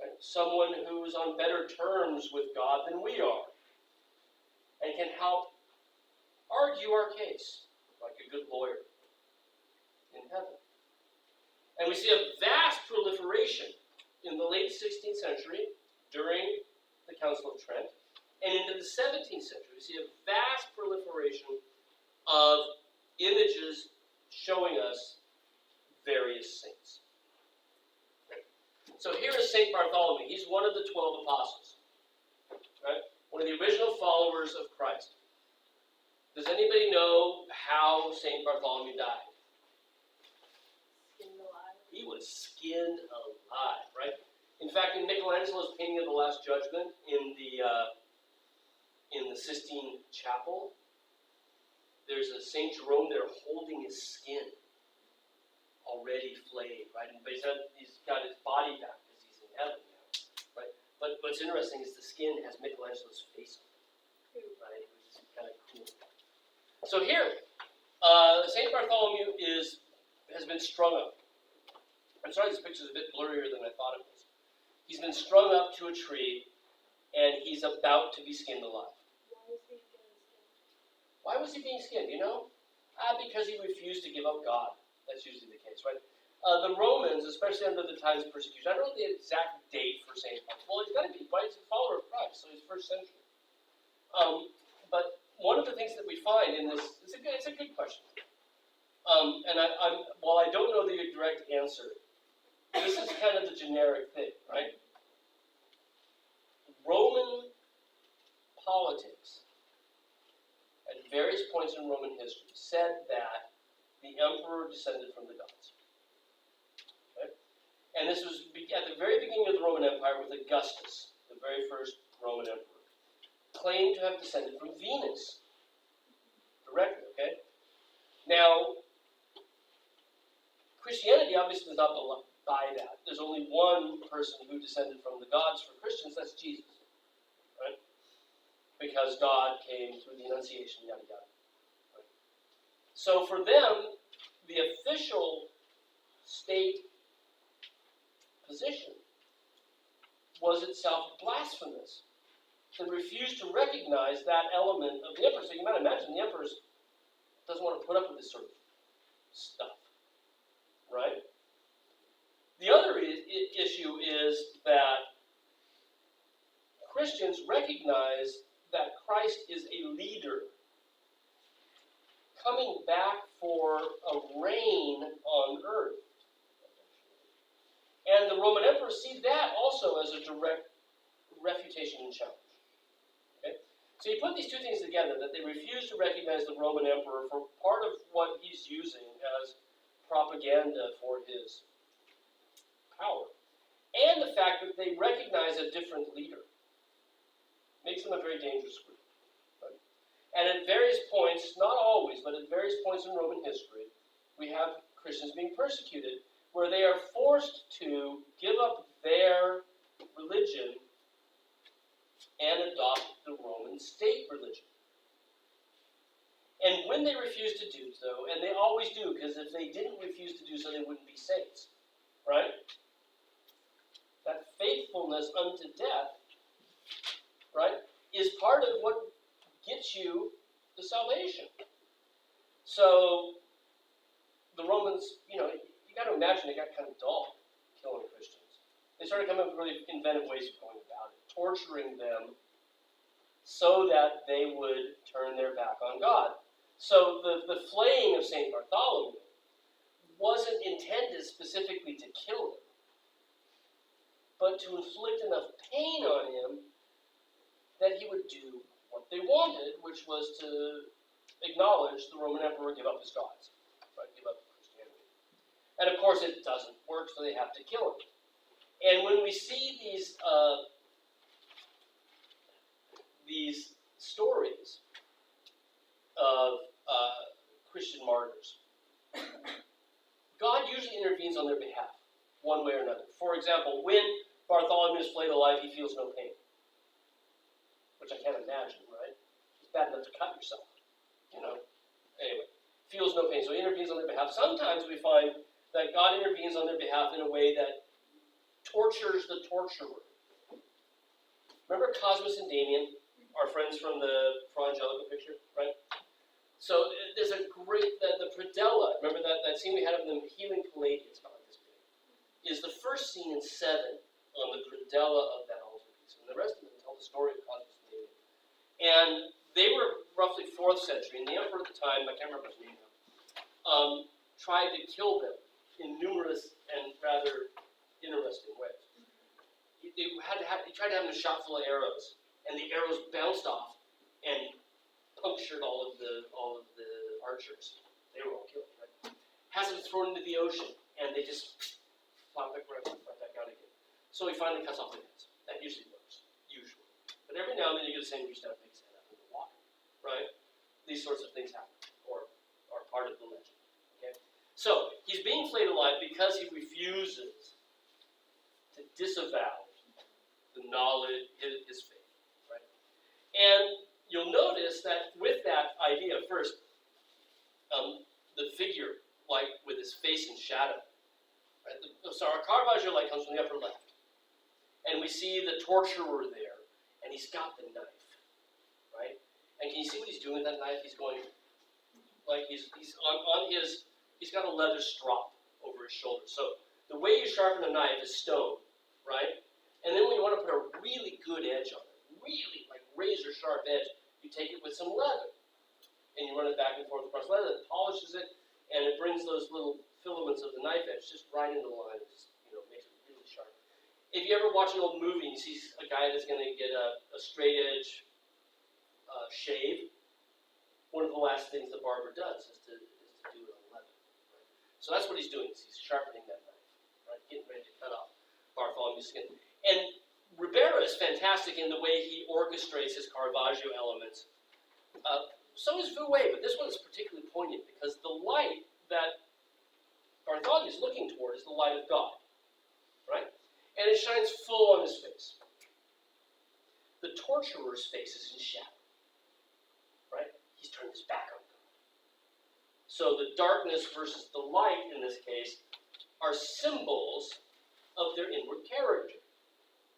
Right? Someone who is on better terms with God than we are, and can help argue our case like a good lawyer in heaven. And we see a vast proliferation in the late 16th century, during the Council of Trent, and into the 17th century. We see a vast proliferation of images showing us various saints. Right? So here is St. Bartholomew. He's one of the 12 apostles. Right? One of the original followers of Christ. Does anybody know how St. Bartholomew died? Skinned alive. He was skinned alive, right? In fact, in Michelangelo's painting of the Last Judgment in the Sistine Chapel, there's a St. Jerome there holding his skin, already flayed, right? But he's got his body back because he's in heaven now, right? But what's interesting is the skin has Michelangelo's face on it, right? Which is kind of cool. So here, St. Bartholomew has been strung up. I'm sorry, this picture's a bit blurrier than I thought it was. He's been strung up to a tree, and he's about to be skinned alive. Why was he being skinned? You know? Because he refused to give up God. That's usually the case, right? The Romans, especially under the times of persecution, I don't know the exact date for St. Paul. Well, he's got to be. Why? He's a follower of Christ, so he's first century. But one of the things that we find in this, it's a good question. While I don't know the direct answer, this is kind of the generic thing, right? Roman politics, at various points in Roman history, said that the emperor descended from the gods. Okay? And this was at the very beginning of the Roman Empire with Augustus, the very first Roman emperor, claimed to have descended from Venus directly, okay? Now, Christianity obviously does not buy that. There's only one person who descended from the gods for Christians, that's Jesus, right? Because God came through the Annunciation, yada yada. Right? So for them, the official state position was itself blasphemous. They refused to recognize that element of the emperor. So you might imagine the emperor doesn't want to put up with this sort of stuff, right? The other issue is that Christians recognize that Christ is a leader coming back for a reign on earth. And the Roman emperors see that also as a direct refutation and challenge. Okay? So you put these two things together, that they refuse to recognize the Roman emperor for part of what he's using as propaganda for his power, and the fact that they recognize a different leader. Makes them a very dangerous group. Right? And at various points, not always, but at various points in Roman history, we have Christians being persecuted, where they are forced to give up their religion and adopt the Roman state religion. And when when they refuse to do so, and they always do, because if they didn't refuse to do so, they wouldn't be saints, right? That faithfulness unto death, right, is part of what gets you the salvation. So the Romans, you got to imagine they got kind of dull killing Christians. They started coming up with really inventive ways of going about it, torturing them so that they would turn their back on God. So the flaying of St. Bartholomew wasn't intended specifically to kill him, but to inflict enough pain on him that he would do what they wanted, which was to acknowledge the Roman emperor, give up his gods, right? Give up Christianity. And of course it doesn't work, so they have to kill him. And when we see these stories of Christian martyrs, God usually intervenes on their behalf, one way or another. For example, when Bartholomew is flayed alive, he feels no pain, which I can't imagine, right? It's bad enough to cut yourself, Anyway, feels no pain, so he intervenes on their behalf. Sometimes we find that God intervenes on their behalf in a way that tortures the torturer. Remember Cosmas and Damian, our friends from the Fra Angelico picture, right? So there's a great, the predella, remember that scene we had of them healing Palladius, about this big, is the first scene in 7 on the predella of that altarpiece. And the rest of them tell the story of Cosmas and Damian. And they were roughly 4th century, and the emperor at the time, I can't remember his name now, tried to kill them in numerous and rather interesting ways. He tried to have them shot full of arrows, and the arrows bounced off and punctured all of the archers. They were all killed, right? Has them thrown into the ocean, and they just flop back out again. So he finally cuts off their heads. That usually works, usually. But every now and then you get the same reached out pig's head out of the water, right? These sorts of things happen, or are part of the legend. Okay? So he's being flayed alive because he refuses to disavow the knowledge, his faith, right? And you'll notice that with that idea, first, the figure, like with his face in shadow, right? So our Caravaggio light comes from the upper left, and we see the torturer there, and he's got the knife, right? And can you see what he's doing with that knife? He's going, like he's got a leather strop over his shoulder. So the way you sharpen a knife is stone, right? And then when you want to put a really good edge on it, really like razor sharp edge, you take it with some leather, and you run it back and forth across leather. It polishes it, and it brings those little filaments of the knife edge just right into the line. It just, makes it really sharp. If you ever watch an old movie and you see a guy that's going to get a straight edge shave, one of the last things the barber does is to do it on leather. Right? So that's what he's doing. He's sharpening that knife, right? Getting ready to cut off Bartholomew's skin. And Ribera is fantastic in the way he orchestrates his Caravaggio elements. So is Vouet, but this one is particularly poignant because the light that Bartholomew is looking toward is the light of God, right? And it shines full on his face. The torturer's face is in shadow, right? He's turned his back on God. So the darkness versus the light in this case are symbols of their inward character,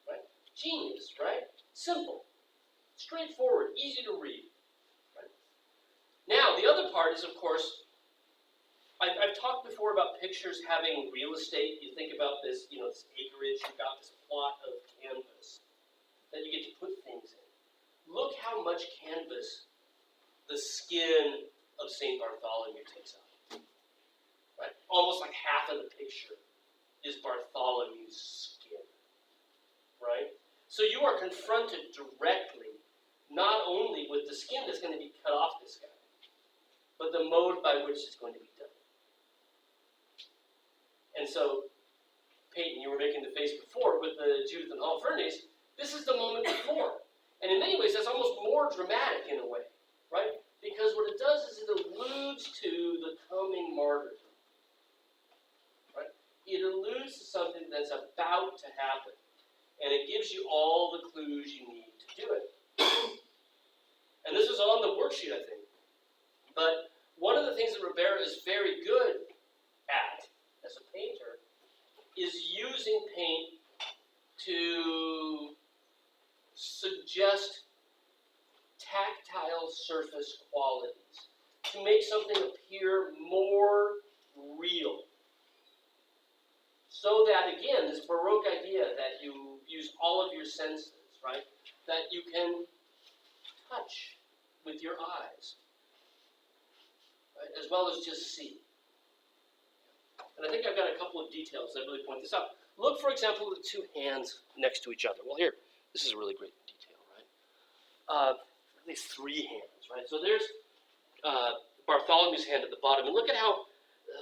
right? Genius, right? Simple, straightforward, easy to read. Now, the other part is, of course, I've talked before about pictures having real estate. You think about this, this acreage, you've got this plot of canvas that you get to put things in. Look how much canvas the skin of St. Bartholomew takes up. Right? Almost like half of the picture is Bartholomew's skin. Right? So you are confronted directly, not only with the skin that's going to be cut off this guy, but the mode by which it's going to be done. And so, Peyton, you were making the face before with the Judith and Holofernes. This is the moment before. And in many ways, that's almost more dramatic in a way, right? Because what it does is it alludes to the coming martyrdom, right? It alludes to something that's about to happen. And it gives you all the clues you need to do it. And this is on the worksheet, I think. But one of the things that Ribera is very good at as a painter is using paint to suggest tactile surface qualities, to make something appear more real. So that, again, this Baroque idea that you use all of your senses, right? That you can touch with your eyes, right? As well as just see. And I think I've got a couple of details that really point this out. Look, for example, at the two hands next to each other. Well, here, this is a really great detail, right? At least three hands, right? So there's Bartholomew's hand at the bottom, and look at how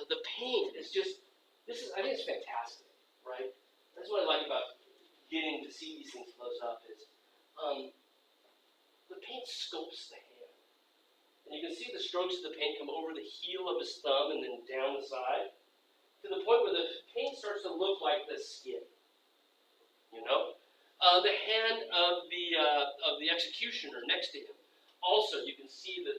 the paint is just, I think it's fantastic, right? That's what I like about getting to see these things close up is the paint sculpts the hand. And you can see the strokes of the paint come over the heel of his thumb and then down the side, to the point where the paint starts to look like the skin. You know? The hand of the executioner next to him. Also, you can see that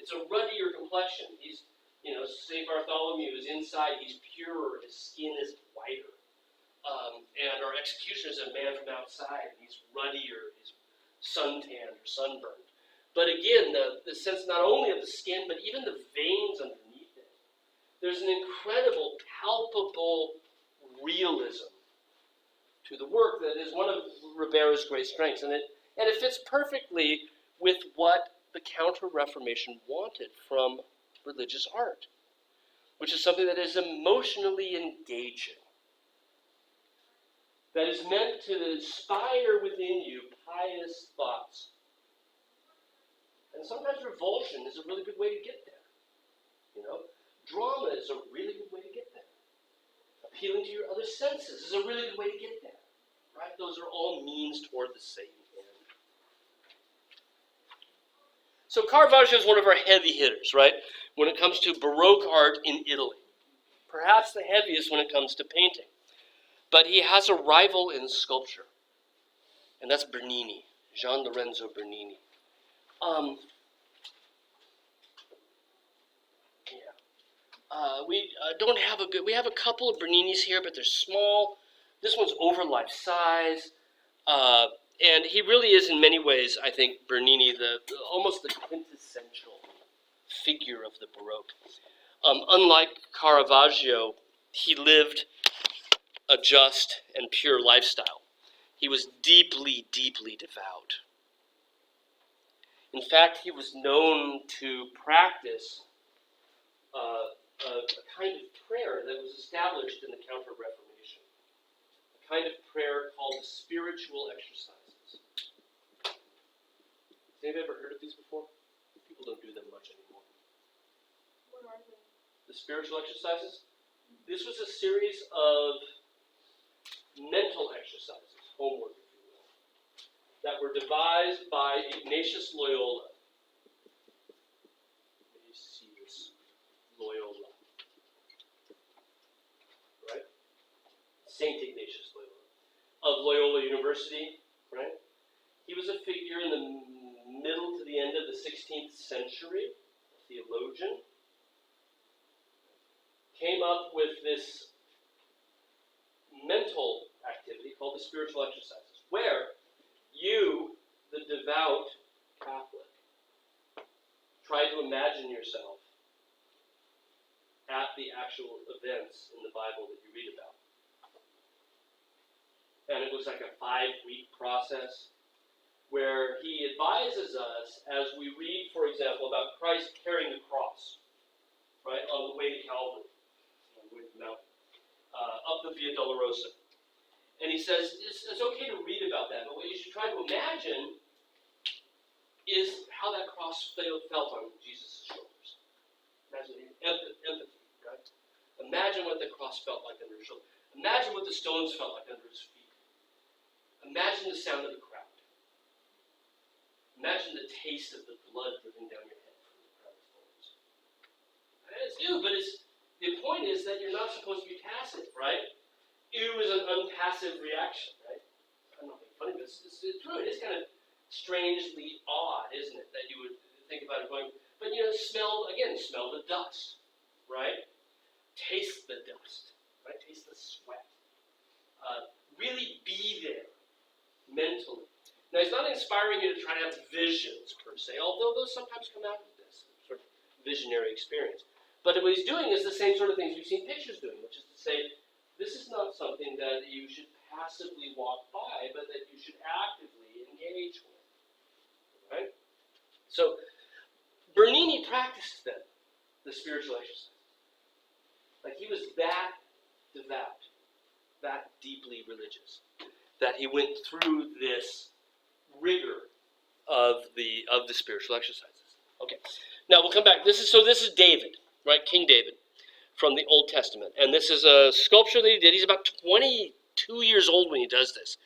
it's a ruddier complexion. He's, St. Bartholomew is inside, he's purer, his skin is whiter. And our executioner is a man from outside, and he's ruddier, he's suntanned or sunburned. But again, the sense not only of the skin, but even the veins underneath it. There's an incredible, palpable realism to the work that is one of Ribera's great strengths. And it fits perfectly with what the Counter-Reformation wanted from religious art, which is something that is emotionally engaging, that is meant to inspire within you pious thoughts. And sometimes revulsion is a really good way to get there. Drama is a really good way to get there. Appealing to your other senses is a really good way to get there. Right? Those are all means toward the same end. So Caravaggio is one of our heavy hitters, right? When it comes to Baroque art in Italy. Perhaps the heaviest when it comes to painting. But he has a rival in sculpture. And that's Bernini, Gian Lorenzo Bernini. We have a couple of Berninis here, but they're small. This one's over life size. And he really is, in many ways, I think, Bernini, almost the quintessential figure of the Baroque. Unlike Caravaggio, he lived a just and pure lifestyle. He was deeply, deeply devout. In fact, he was known to practice a kind of prayer that was established in the Counter-Reformation. A kind of prayer called the spiritual exercises. Has anybody ever heard of these before? People don't do them much anymore. What are they? The spiritual exercises? This was a series of mental exercises, homework, if you will, that were devised by Ignatius Loyola. Loyola. Right? Saint Ignatius Loyola. Of Loyola University, right? He was a figure in the middle to the end of the 16th century, a theologian. Came up with this mental activity called the spiritual exercises, where you, the devout Catholic, try to imagine yourself at the actual events in the Bible that you read about. And it was like a 5-week process where he advises us as we read, for example, about Christ carrying the cross, right, on the way to Calvary, on the way to the mountain, up the Via Dolorosa. And he says, it's okay to read about that, but what you should try to imagine is how that cross felt on Jesus' shoulders. Imagine empathy. Right? Imagine what the cross felt like under his shoulder. Imagine what the stones felt like under his feet. Imagine the sound of the crowd. Imagine the taste of the blood dripping down your head from the crown of thorns. It's ew, but the point is that you're not supposed to be passive, right? Ew is an unpassive reaction, right? I'm not being funny, but it's true. It is kind of strangely odd, isn't it, that you would think about it going, But smell the dust, right? Taste the dust, right? Taste the sweat. Really be there mentally. Now, he's not inspiring you to try to have visions per se, although those sometimes come out of this sort of visionary experience. But what he's doing is the same sort of things we've seen pictures doing, which is to say, this is not something that you should passively walk by, but that you should actively engage with. Right? So, Bernini practiced then the spiritual exercise. Like he was that devout, that deeply religious, that he went through this rigor of the spiritual exercises. Okay, now we'll come back. This is David, right? King David from the Old Testament, and this is a sculpture that he did. He's about 22 years old when he does this,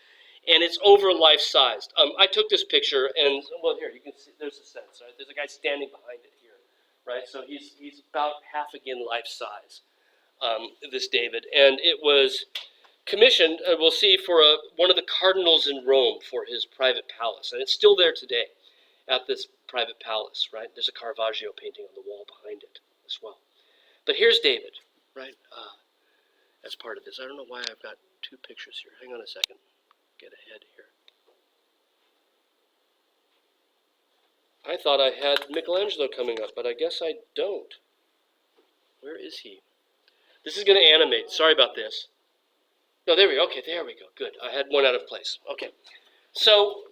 and it's over life-sized. I took this picture, and well, here you can see. There's a sense, right? There's a guy standing behind it here, right? So he's about half again life-size. This David, and it was commissioned, we'll see, for one of the cardinals in Rome for his private palace, and it's still there today at this private palace, right? There's a Caravaggio painting on the wall behind it as well. But here's David, right, as part of this. I don't know why I've got two pictures here. Hang on a second. Get ahead here. I thought I had Michelangelo coming up, but I guess I don't. Where is he? This is going to animate. Sorry about this. No, there we go. Okay, there we go. Good. I had one out of place. Okay. So,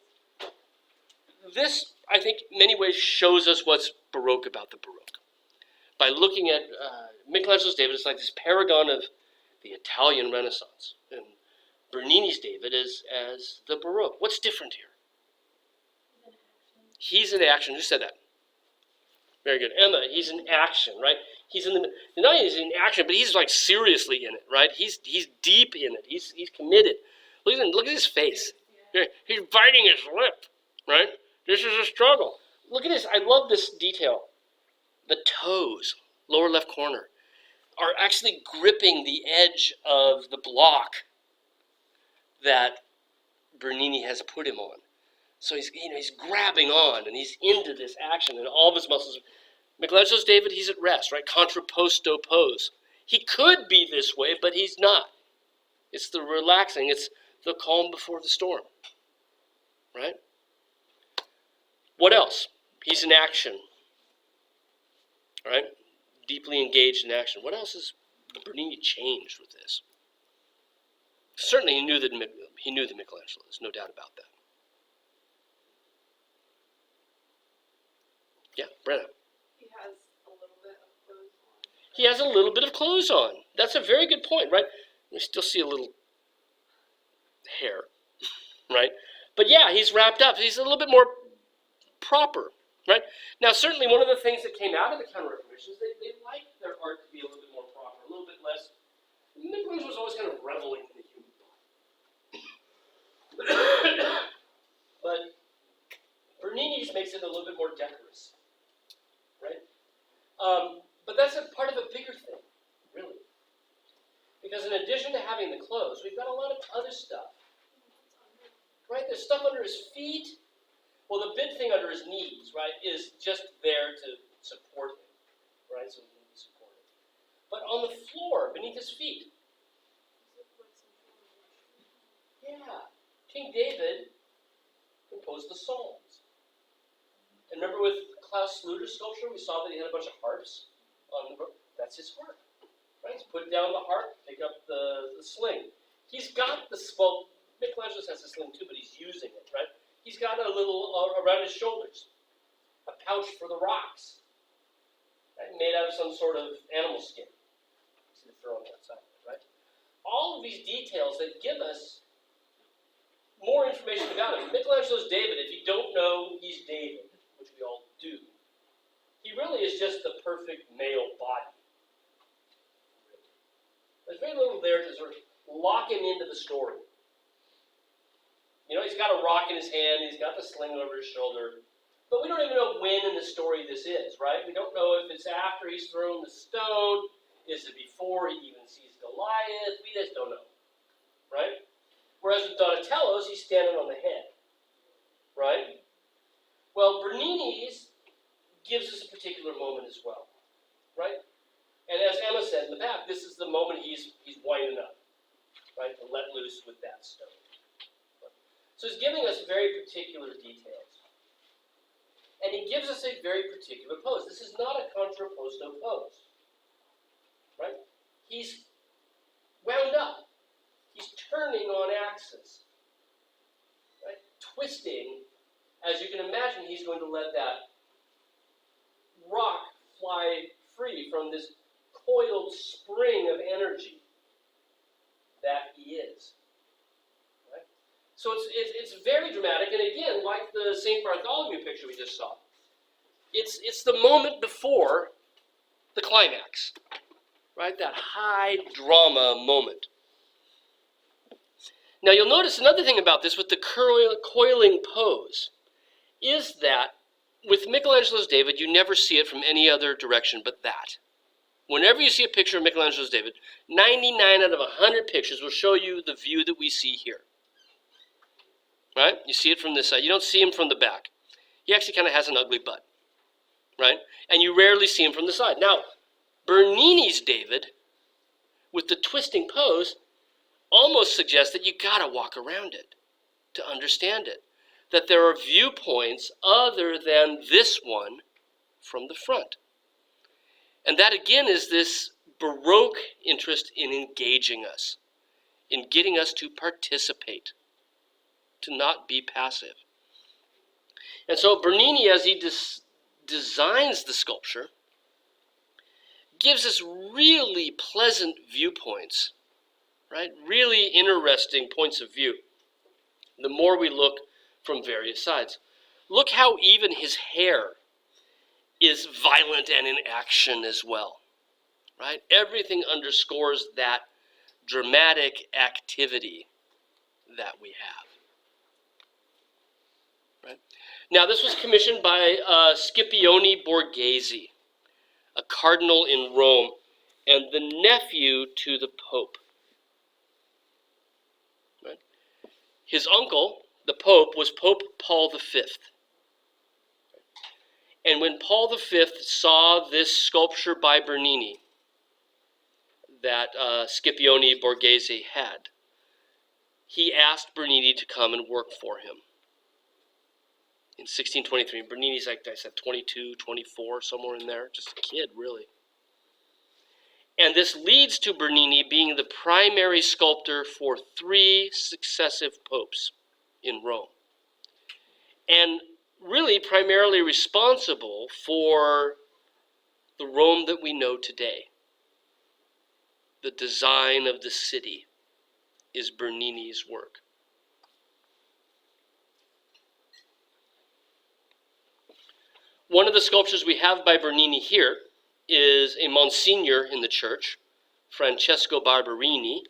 this, I think, in many ways shows us what's Baroque about the Baroque. By looking at Michelangelo's David, it's like this paragon of the Italian Renaissance. And Bernini's David is as the Baroque. What's different here? He's in action. Who said that? Very good. Emma, he's in action, right? He's in not only is he in action, but he's like seriously in it, right? He's deep in it. He's committed. Look at his face. He's biting his lip, right? This is a struggle. Look at this. I love this detail. The toes, lower left corner, are actually gripping the edge of the block that Bernini has put him on. So he's grabbing on, and he's into this action, and all of his muscles. Michelangelo's David, he's at rest, right? Contrapposto pose. He could be this way, but he's not. It's the relaxing. It's the calm before the storm, right? What else? He's in action, right? Deeply engaged in action. What else has Bernini changed with this? Certainly, he knew that Michelangelo. There's no doubt about that. Yeah, Brenna. He has a little bit of clothes on. That's a very good point, right? We still see a little hair, right? But yeah, he's wrapped up. He's a little bit more proper, right? Now, certainly one of the things that came out of the Counter-Reformation is they liked their art to be a little bit more proper, a little bit less. Michelangelo was always kind of reveling in the human body. But Bernini just makes it a little bit more decorous, right? But that's a part of a bigger thing, really. Because in addition to having the clothes, we've got a lot of other stuff. Right? There's stuff under his feet. Well, the big thing under his knees, right, is just there to support him. Right? So he can be supported. But on the floor, beneath his feet. Yeah. King David composed the Psalms. And remember with Klaus Schluter's sculpture, we saw that he had a bunch of harps. That's his harp, right? He's put down the harp, pick up the sling. He's got Michelangelo has the sling too, but he's using it, right? He's got a little around his shoulders, a pouch for the rocks, right? Made out of some sort of animal skin. See the fur on that side, right? All of these details that give us more information about him. Michelangelo's David, if you don't know he's David, which we all do, he really is just the perfect male body. There's very little there to sort of lock him into the story. He's got a rock in his hand, he's got the sling over his shoulder, but we don't even know when in the story this is, right? We don't know if it's after he's thrown the stone, is it before he even sees Goliath, we just don't know, right? Whereas with Donatello's, he's standing on the head, right? Well, Bernini's gives us a particular moment as well, right? And as Emma said in the back, this is the moment he's winding up, right, to let loose with that stone. So he's giving us very particular details. And he gives us a very particular pose. This is not a contrapposto pose, right? He's wound up. He's turning on axis, right? Twisting. As you can imagine, he's going to let that rock fly free from this coiled spring of energy that he is. Right? So it's very dramatic, and again, like the St. Bartholomew picture we just saw, it's the moment before the climax, right? That high drama moment. Now you'll notice another thing about this with the coiling pose is that with Michelangelo's David, you never see it from any other direction but that. Whenever you see a picture of Michelangelo's David, 99 out of 100 pictures will show you the view that we see here. Right? You see it from this side. You don't see him from the back. He actually kind of has an ugly butt. Right? And you rarely see him from the side. Now, Bernini's David, with the twisting pose, almost suggests that you got to walk around it to understand it. That there are viewpoints other than this one from the front. And that again is this Baroque interest in engaging us, in getting us to participate, to not be passive. And so Bernini, as he designs the sculpture, gives us really pleasant viewpoints, right? Really interesting points of view. The more we look from various sides. Look how even his hair is violent and in action as well, right? Everything underscores that dramatic activity that we have, right? Now, this was commissioned by Scipione Borghese, a cardinal in Rome, and the nephew to the Pope, right? His uncle, the Pope, was Pope Paul V. And when Paul V saw this sculpture by Bernini that Scipione Borghese had, he asked Bernini to come and work for him. In 1623, Bernini's, like I said, 22, 24, somewhere in there, just a kid, really. And this leads to Bernini being the primary sculptor for 3 successive popes in Rome. And really primarily responsible for the Rome that we know today. The design of the city is Bernini's work. One of the sculptures we have by Bernini here is a Monsignor in the church, Francesco Barberini.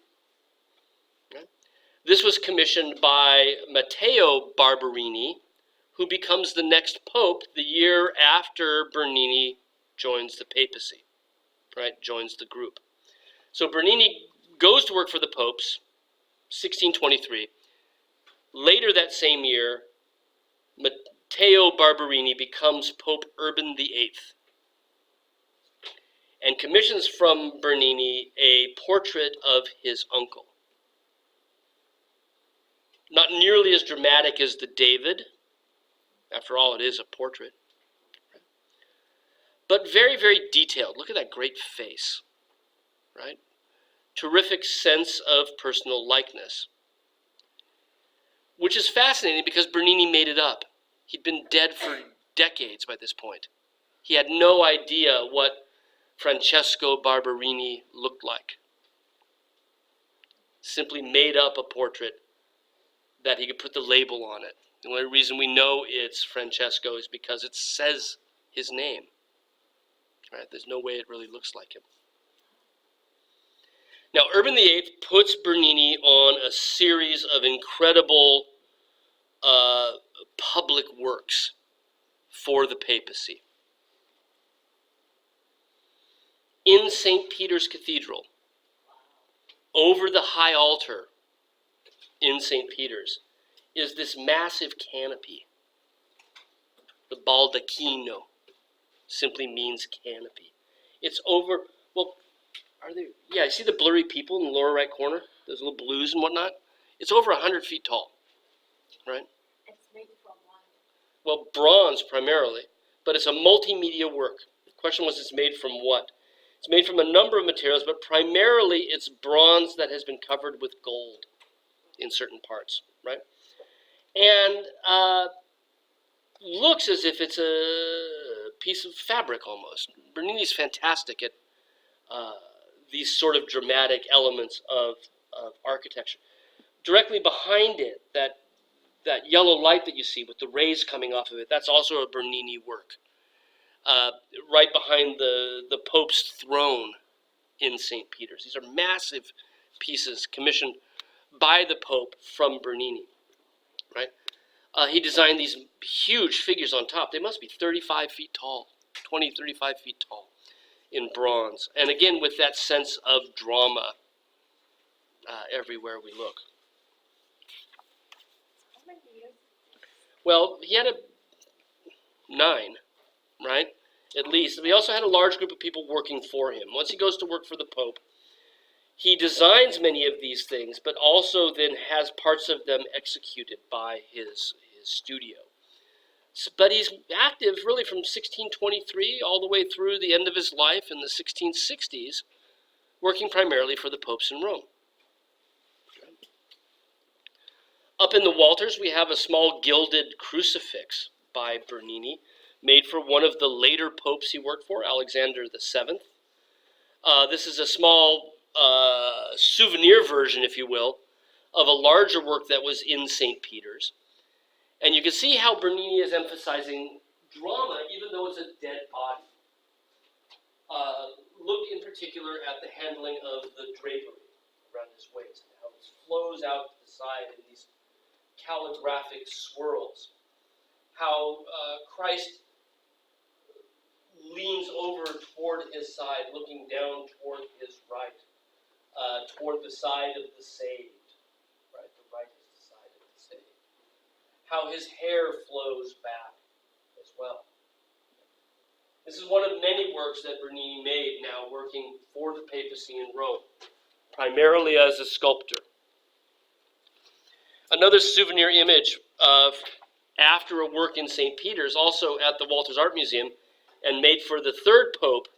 This was commissioned by Matteo Barberini, who becomes the next pope the year after Bernini joins the papacy, right? Joins the group. So Bernini goes to work for the popes, 1623. Later that same year, Matteo Barberini becomes Pope Urban VIII and commissions from Bernini a portrait of his uncle. Not nearly as dramatic as the David. After all, it is a portrait. But very, very detailed. Look at that great face, right? Terrific sense of personal likeness. Which is fascinating because Bernini made it up. He'd been dead for decades by this point. He had no idea what Francesco Barberini looked like. Simply made up a portrait that he could put the label on it. The only reason we know it's Francesco is because it says his name. Right? There's no way it really looks like him. Now, Urban VIII puts Bernini on a series of incredible public works for the papacy. In St. Peter's Cathedral, over the high altar in St. Peter's, is this massive canopy, the baldacchino, simply means canopy. It's over, well, are there, yeah, you see the blurry people in the lower right corner? Those little blues and whatnot? It's over 100 feet tall, right? It's made from one. Well, bronze primarily, but it's a multimedia work. The question was, it's made from what? It's made from a number of materials, but primarily it's bronze that has been covered with gold in certain parts, right? And looks as if it's a piece of fabric almost. Bernini's fantastic at these sort of dramatic elements of architecture. Directly behind it, that yellow light that you see with the rays coming off of it, that's also a Bernini work. Right behind the Pope's throne in St. Peter's. These are massive pieces commissioned by the Pope from Bernini, right? He designed these huge figures on top. They must be 35 feet tall, 20, 35 feet tall in bronze. And again, with that sense of drama everywhere we look. How many years? Well, he had 9, right? At least. But he also had a large group of people working for him. Once he goes to work for the Pope, he designs many of these things, but also then has parts of them executed by his studio. But he's active really from 1623 all the way through the end of his life in the 1660s, working primarily for the popes in Rome. Up in the Walters, we have a small gilded crucifix by Bernini, made for one of the later popes he worked for, Alexander VII. This is a small souvenir version, if you will, of a larger work that was in St. Peter's. And you can see how Bernini is emphasizing drama, even though it's a dead body. Look in particular at the handling of the drapery around his waist, and how this flows out to the side in these calligraphic swirls. How Christ leans over toward his side, looking down toward his right, toward the side of the saved. Right, the right is the side of the saved. How his hair flows back as well. This is one of many works that Bernini made now working for the papacy in Rome, primarily as a sculptor. Another souvenir image of after a work in St. Peter's, also at the Walters Art Museum, and made for the third pope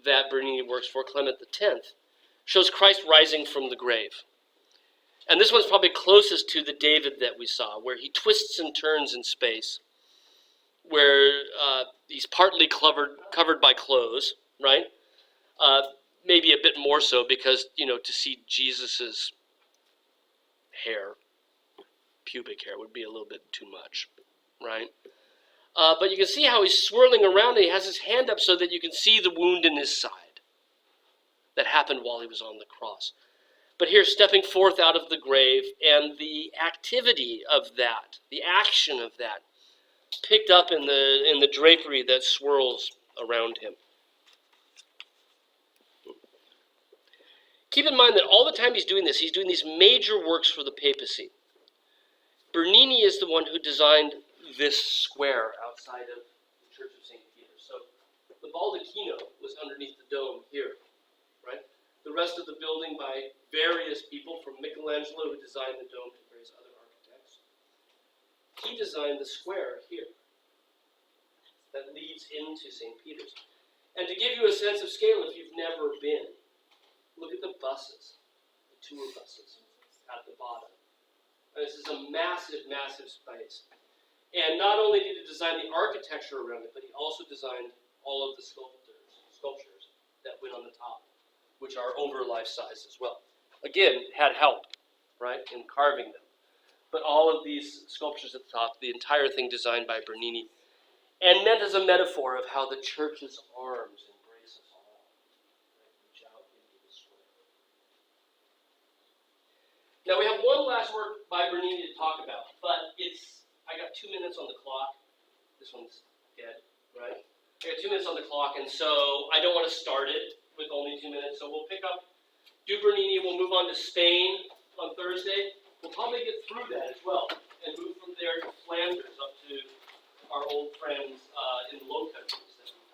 that Bernini works for, Clement X, shows Christ rising from the grave. And this one's probably closest to the David that we saw, where he twists and turns in space, where he's partly covered by clothes, right? Maybe a bit more so because, to see Jesus's hair, pubic hair, would be a little bit too much, right? But you can see how he's swirling around and he has his hand up so that you can see the wound in his side that happened while he was on the cross. But here, stepping forth out of the grave, and the activity of that, the action of that, picked up in the drapery that swirls around him. Keep in mind that all the time he's doing this, he's doing these major works for the papacy. Bernini is the one who designed this square outside of the Church of St. Peter. So the baldacchino was underneath the dome here, right? The rest of the building by various people, from Michelangelo, who designed the dome, to various other architects. He designed the square here that leads into St. Peter's. And to give you a sense of scale, if you've never been, look at the buses, the tour buses at the bottom. And this is a massive, massive space. And not only did he design the architecture around it, but he also designed all of the sculptures that went on the top, which are over life size as well. Again, had help, right, in carving them. But all of these sculptures at the top, the entire thing designed by Bernini, and meant as a metaphor of how the church's arms embrace us all, right, reach out into the square. Now we have one last work by Bernini to talk about, but I got 2 minutes on the clock. This one's dead, right? I got 2 minutes on the clock, and so I don't want to start it with only 2 minutes, so we'll pick up, do Bernini, we'll move on to Spain on Thursday. We'll probably get through that as well, and move from there to Flanders up to our old friends in the Low Countries that we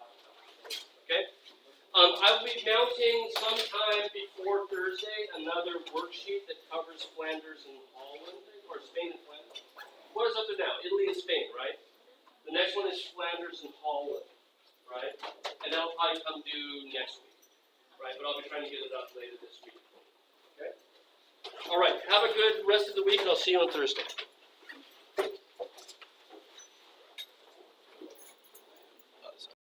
be mounting sometime before Thursday another worksheet that covers Flanders and Holland, or Spain and Flanders. What is up there now? Italy and Spain, right? The next one is Flanders and Holland, right? And that'll probably come due next week, right? But I'll be trying to get it up later this week. Okay? All right, have a good rest of the week, and I'll see you on Thursday.